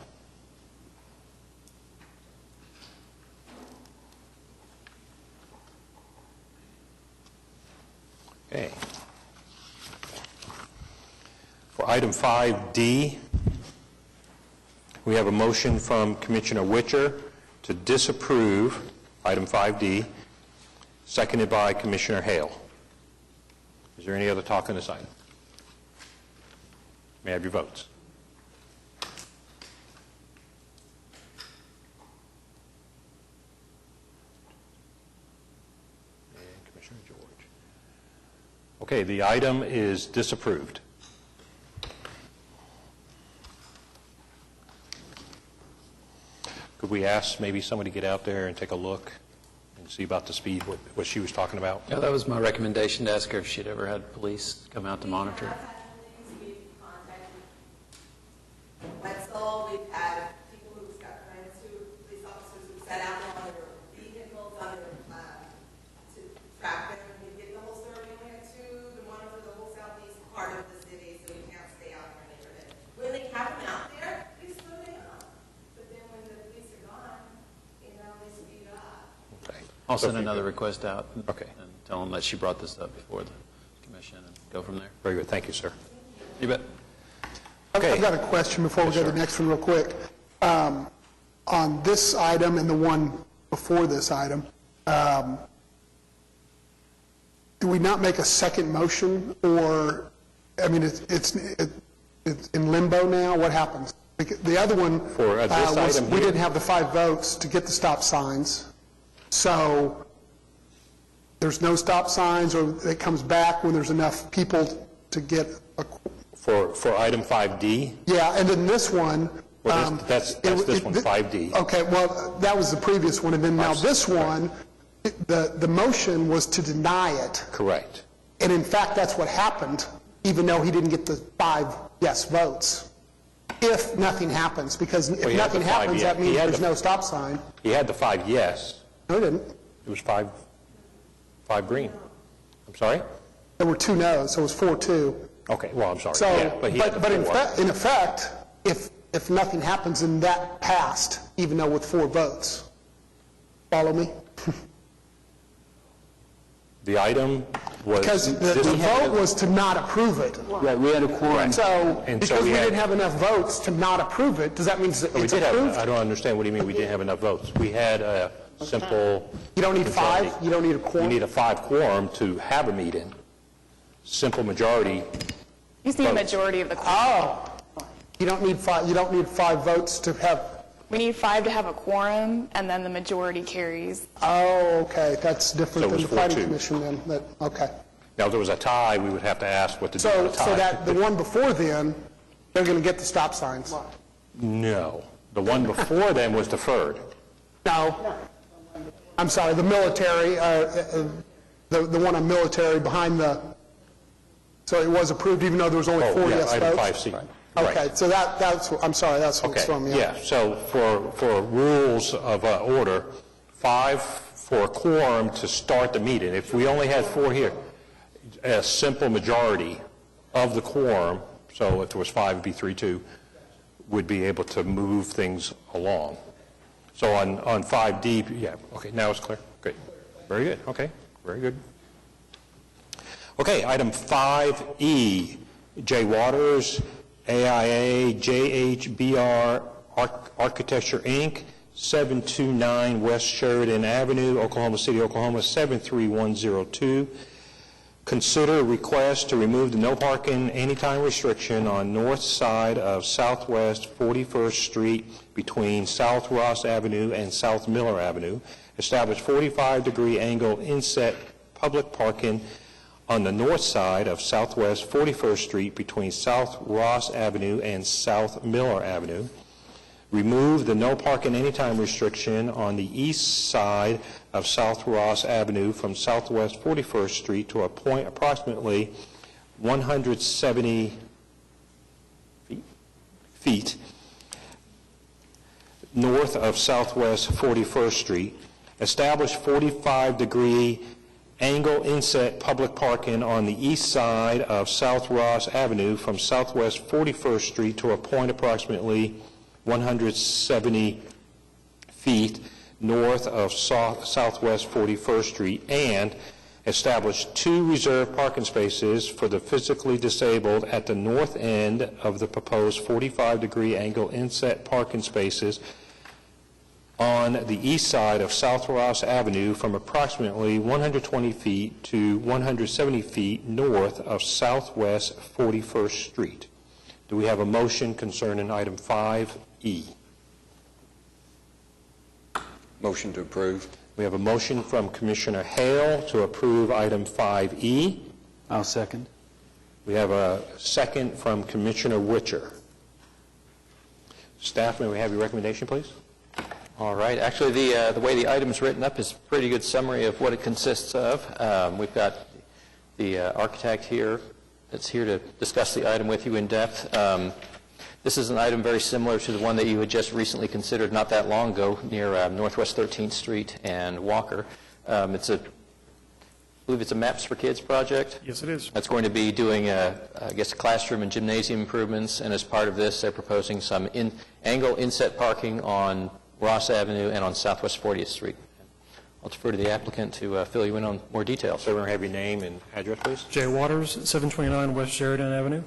Okay. For item 5D, we have a motion from Commissioner Witcher to disapprove item 5D, seconded by Commissioner Hale. Is there any other talk on this item? May I have your votes? And Commissioner George. Okay, the item is disapproved. Could we ask maybe somebody to get out there and take a look and see about the speed, what she was talking about? Yeah, that was my recommendation, to ask her if she'd ever had police come out to monitor. Wetzel, we've had people who've got friends who, police officers who've sat out on their vehicles, to track them. We get the whole story. We only had two to monitor the whole southeast part of the city, so we can't stay out in our neighborhood. When they have them out there, they slow down. But then when the police are gone, they speed up. Okay. I'll send another request out. Okay. And tell them that she brought this up before the commission and go from there. Very good, thank you, sir. You bet. Okay. I've got a question before we Yes, go to sir. the next one real quick. On this item and the one before this item, do we not make a second motion, or, I mean, it's in limbo now? What happens? The other one For this was, item we here? didn't have the 5 votes to get the stop signs, so there's no stop signs, or it comes back when there's enough people to get a... For item 5D, Yeah, and then this one... well, that's this one, 5D. Okay, well, that was the previous one, and then now this one, the motion was to deny it, Correct. and in fact, that's what happened, even though he didn't get the 5 yes votes, if nothing happens, because if Well, he had nothing the 5 happens, yeah. that means He had there's the- no stop sign. He had the 5 yes. No, he didn't. It was 5 green. I'm sorry? There were 2 no's, so it was 4-2. Okay, well, I'm sorry. So, Yeah, but he had the but in 4. in effect, if nothing happens, then that passed, even though with 4 votes. Follow me? The item was... Because the this- vote was to not approve it. Right, we had a quorum. So, And so because we we had- didn't have enough votes to not approve it, does that mean that we it's did have, approved? I don't understand, what do you mean we didn't have enough votes? We had a simple... You don't need 5? majority. You don't need a quorum? You need a 5 quorum to have a meeting. Simple majority. You just need a votes. majority of the quorum. Oh, you don't need 5 votes to have, We need 5 to have a quorum, and then the majority carries. oh, okay, that's So different it than was the planning 4-2. commission then, okay. Now, if there was a tie, we would have to ask what to do So, with a tie. so that, the one before then, they're going to get the stop signs? No. The one before then was deferred. No. I'm sorry, the military, the one on military behind the, so it was approved even though there was only 4 Oh, yeah, yes item votes? 5C. Okay, Right. so that's, I'm sorry, that's what's Okay, throwing me off. yeah, so for rules of order, 5 for a quorum to start the meeting. If we only had 4 here, a simple majority of the quorum, so if there was 5, it'd be 3-2, would be able to move things along. So on 5D, yeah, okay, now it's clear. Great. Very good, okay, very good. Okay, item 5E, J. Waters, AIA, JHBR Architecture, Inc., 729 West Sheridan Avenue, Oklahoma City, Oklahoma, 73102. Consider request to remove the no parking anytime restriction on north side of Southwest 41st Street between South Ross Avenue and South Miller Avenue. Establish 45-degree angle inset public parking on the north side of Southwest 41st Street between South Ross Avenue and South Miller Avenue. remove the no parking anytime restriction on the east side of South Ross Avenue from Southwest 41st Street to a point approximately 170 feet north of Southwest 41st Street, establish 45-degree angle inset public parking on the east side of South Ross Avenue from Southwest 41st Street to a point approximately 170 feet north of Southwest 41st Street, and establish 2 reserved parking spaces for the physically disabled at the north end of the proposed 45-degree angle inset parking spaces on the east side of South Ross Avenue from approximately 120 feet to 170 feet north of Southwest 41st Street. Do we have a motion concerning item 5E? Motion to approve. We have a motion from Commissioner Hale to approve item 5E. I'll second. We have a second from Commissioner Witcher. Staff, may we have your recommendation, please? All right. Actually, the way the item's written up is a pretty good summary of what it consists of. We've got the architect here that's here to discuss the item with you in depth. This is an item very similar to the one that you had just recently considered not that long ago near Northwest 13th Street and Walker. I believe it's a Maps for Kids project. Yes, it is. That's going to be doing, I guess, classroom and gymnasium improvements, and as part of this, they're proposing some angle inset parking on Ross Avenue and on Southwest 40th Street. I'll defer to the applicant to fill you in on more details. So we're going to have your name and address, please. Jay Waters, 729 West Sheridan Avenue.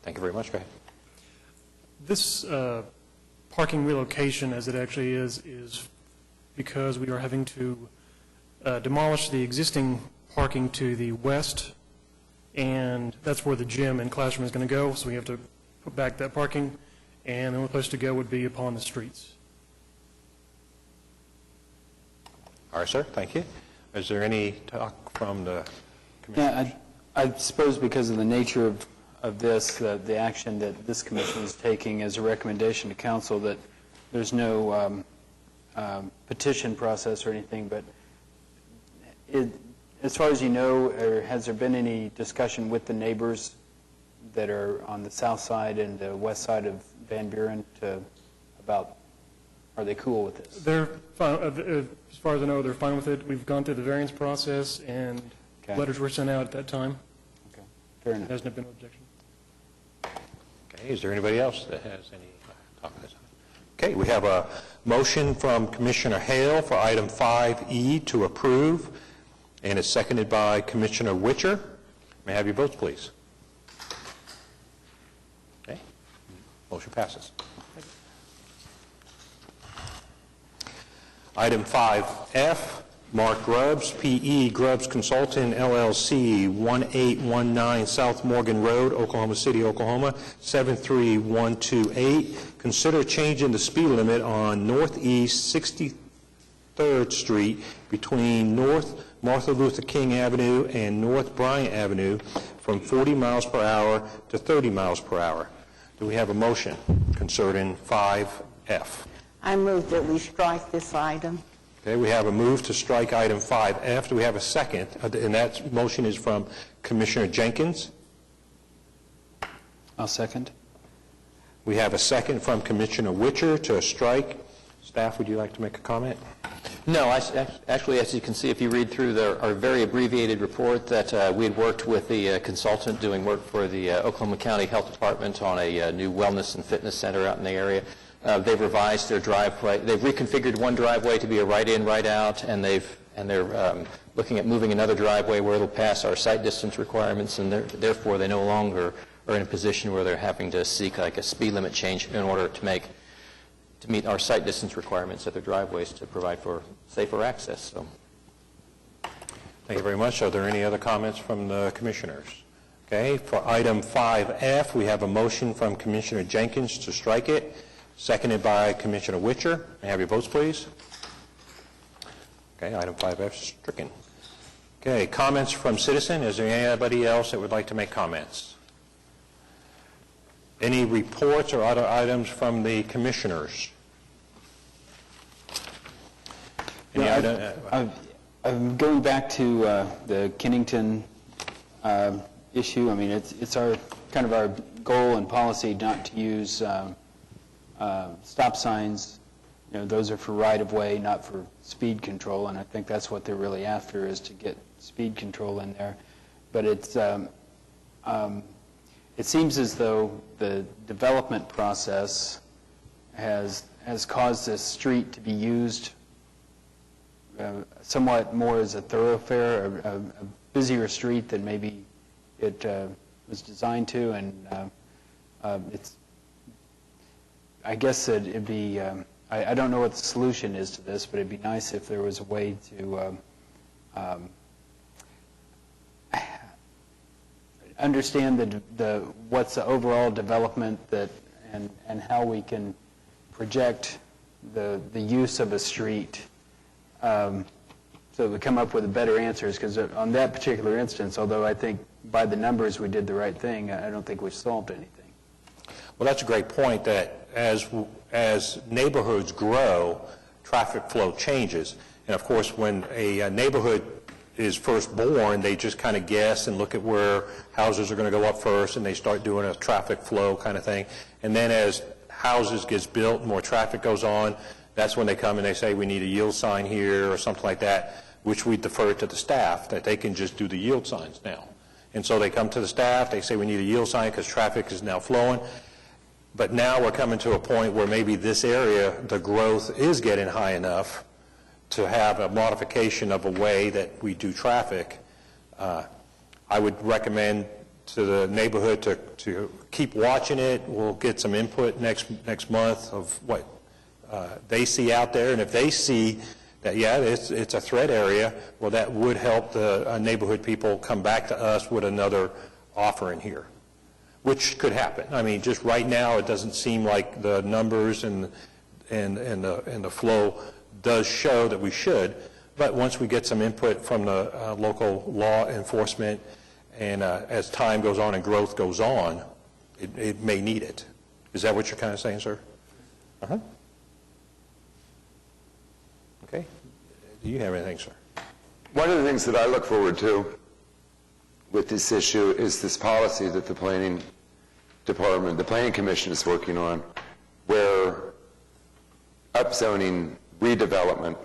Thank you very much. Go ahead. This parking relocation, as it actually is because we are having to demolish the existing parking to the west, and that's where the gym and classroom is going to go, so we have to put back that parking, and the only place to go would be upon the streets. All right, sir. Thank you. Is there any talk from the commission? Yeah, I suppose because of the nature of this, the action that this commission is taking as a recommendation to council, that there's no petition process or anything, but as far as you know, or has there been any discussion with the neighbors that are on the south side and the west side of Van Buren about, are they cool with this? They're fine. As far as I know, they're fine with it. We've gone through the variance process, and letters were sent out at that time. Okay, fair enough. There hasn't been no objection. Okay, is there anybody else that has any talk on this? Okay, we have a motion from Commissioner Hale for item 5E to approve, and it's seconded by Commissioner Witcher. May I have your votes, please? Okay, motion passes. Item 5F, Mark Grubbs, P.E. Grubbs Consultant, LLC, 1819 South Morgan Road, Oklahoma City, Oklahoma, 73128. Consider changing the speed limit on Northeast 63rd Street between North Martin Luther King Avenue and North Bryant Avenue from 40 miles per hour to 30 miles per hour. Do we have a motion concerning 5F? I move that we strike this item. Okay, we have a move to strike item 5F. Do we have a second? And that motion is from Commissioner Jenkins. I'll second. We have a second from Commissioner Witcher to strike. Staff, would you like to make a comment? No, actually, as you can see, if you read through our very abbreviated report, that we had worked with the consultant doing work for the Oklahoma County Health Department on a new wellness and fitness center out in the area. They've revised their driveway. They've reconfigured one driveway to be a right-in, right-out, and they're looking at moving another driveway where it'll pass our site distance requirements, and therefore they no longer are in a position where they're having to seek like a speed limit change in order to meet our site distance requirements at their driveways to provide for safer access. So, thank you very much. Are there any other comments from the commissioners? Okay, for item 5F, we have a motion from Commissioner Jenkins to strike it, seconded by Commissioner Witcher. May I have your votes, please? Okay, item 5F is stricken. Okay, comments from citizen. Is there anybody else that would like to make comments? Any reports or other items from the commissioners? Any I'm going back to the Kennington issue. I mean, it's our kind of our goal and policy not to use stop signs. You know, those are for right-of-way, not for speed control, and I think that's what they're really after, is to get speed control in there. But it's it seems as though the development process has caused this street to be used somewhat more as a thoroughfare, a busier street than maybe it was designed to, and it's, I guess it'd be, I don't know what the solution is to this, but it'd be nice if there was a way to understand what's the overall development and how we can project the use of a street, so we come up with better answers. Because on that particular instance, although I think by the numbers we did the right thing, I don't think we solved anything. Well, that's a great point, that as neighborhoods grow, traffic flow changes. And of course, when a neighborhood is first born, they just kind of guess and look at where houses are going to go up first, and they start doing a traffic flow kind of thing. And then as houses gets built, more traffic goes on, that's when they come and they say, we need a yield sign here or something like that, which we defer to the staff, that they can just do the yield signs now. And so they come to the staff, they say we need a yield sign because traffic is now flowing. But now we're coming to a point where maybe this area, the growth is getting high enough to have a modification of a way that we do traffic. I would recommend to the neighborhood to keep watching it. We'll get some input next month of what they see out there, and if they see that, yeah, it's a threat area, well, that would help the neighborhood people come back to us with another offering here, which could happen. I mean, just right now, it doesn't seem like the numbers and the flow does show that we should, but once we get some input from the local law enforcement, and as time goes on and growth goes on, it may need it. Is that what you're kind of saying, sir? Uh-huh. Okay. Do you have anything, sir? One of the things that I look forward to with this issue is this policy that the planning department, the planning commission is working on, where upzoning redevelopment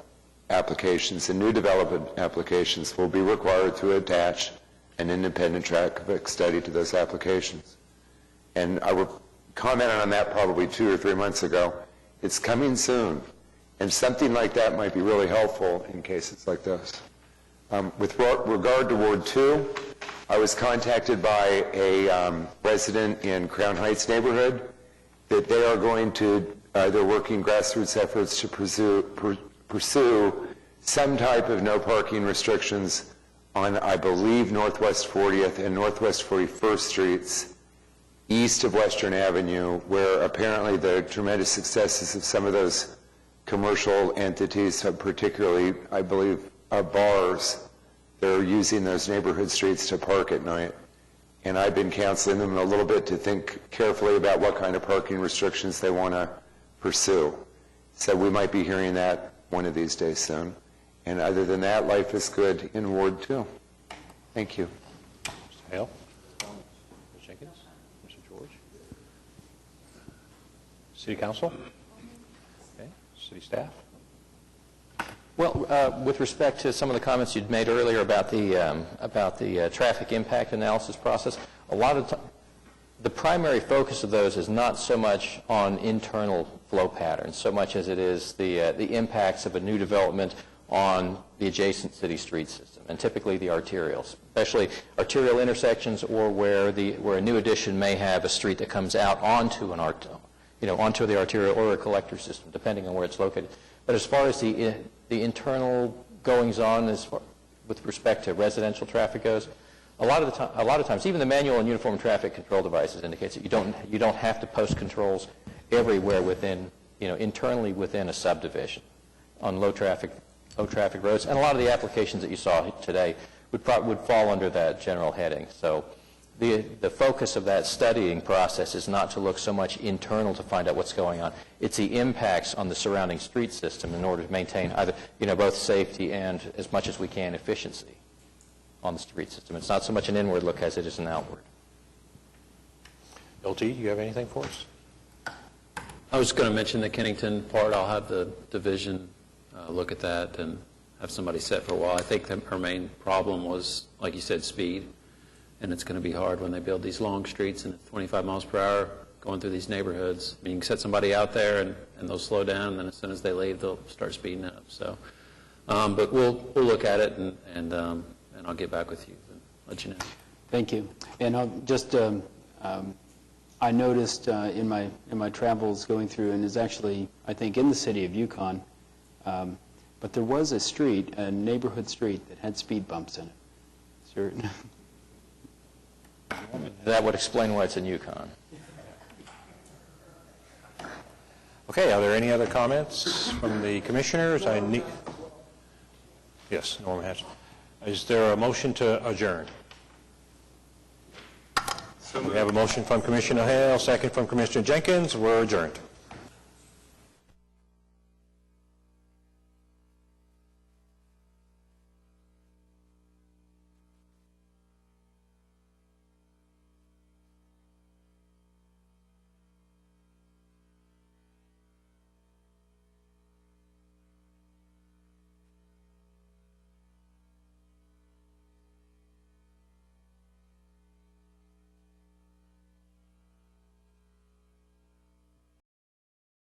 applications and new development applications will be required to attach an independent traffic study to those applications. And I commented on that probably 2 or 3 months ago. It's coming soon. And something like that might be really helpful in cases like this. With regard to Ward 2, I was contacted by a resident in Crown Heights neighborhood that they are going to, they're working grassroots efforts to pursue some type of no parking restrictions on, I believe, Northwest 40th and Northwest 41st Streets, east of Western Avenue, where apparently the tremendous successes of some of those commercial entities, particularly, I believe, bars, they're using those neighborhood streets to park at night. And I've been counseling them a little bit to think carefully about what kind of parking restrictions they want to pursue. So we might be hearing that one of these days soon. And other than that, life is good in Ward 2. Thank you. Mr. Hale? Ms. Jenkins? Mr. George? City Council? Okay. City staff? Well, with respect to some of the comments you'd made earlier about the traffic impact analysis process, a lot of the primary focus of those is not so much on internal flow patterns, so much as it is the impacts of a new development on the adjacent city street system, and typically the arterials, especially arterial intersections, or where a new addition may have a street that comes out onto onto the arterial or a collector system, depending on where it's located. But as far as the internal goings-on with respect to residential traffic goes, a lot of times, even the manual and uniform traffic control devices indicates that you don't have to post controls everywhere within, internally within a subdivision on low traffic roads. And a lot of the applications that you saw today would fall under that general heading. So the focus of that studying process is not to look so much internal to find out what's going on. It's the impacts on the surrounding street system in order to maintain either, both safety and, as much as we can, efficiency on the street system. It's not so much an inward look as it is an outward. LT, you have anything for us? I was going to mention the Kennington part. I'll have the division look at that and have somebody set for a while. I think her main problem was, like you said, speed. And it's going to be hard when they build these long streets and it's 25 miles per hour going through these neighborhoods. I mean, you can set somebody out there and they'll slow down, and then as soon as they leave, they'll start speeding up. So, but we'll look at it, and I'll get back with you and let you know. Thank you. And I'll just, I noticed in my travels going through, and is actually, I think, in the city of Yukon, but there was a street, a neighborhood street that had speed bumps in it. Sure. That would explain why it's in Yukon. Okay, are there any other comments from the commissioners? Yes, Norm has. Is there a motion to adjourn? We have a motion from Commissioner Hale, second from Commissioner Jenkins. We're adjourned.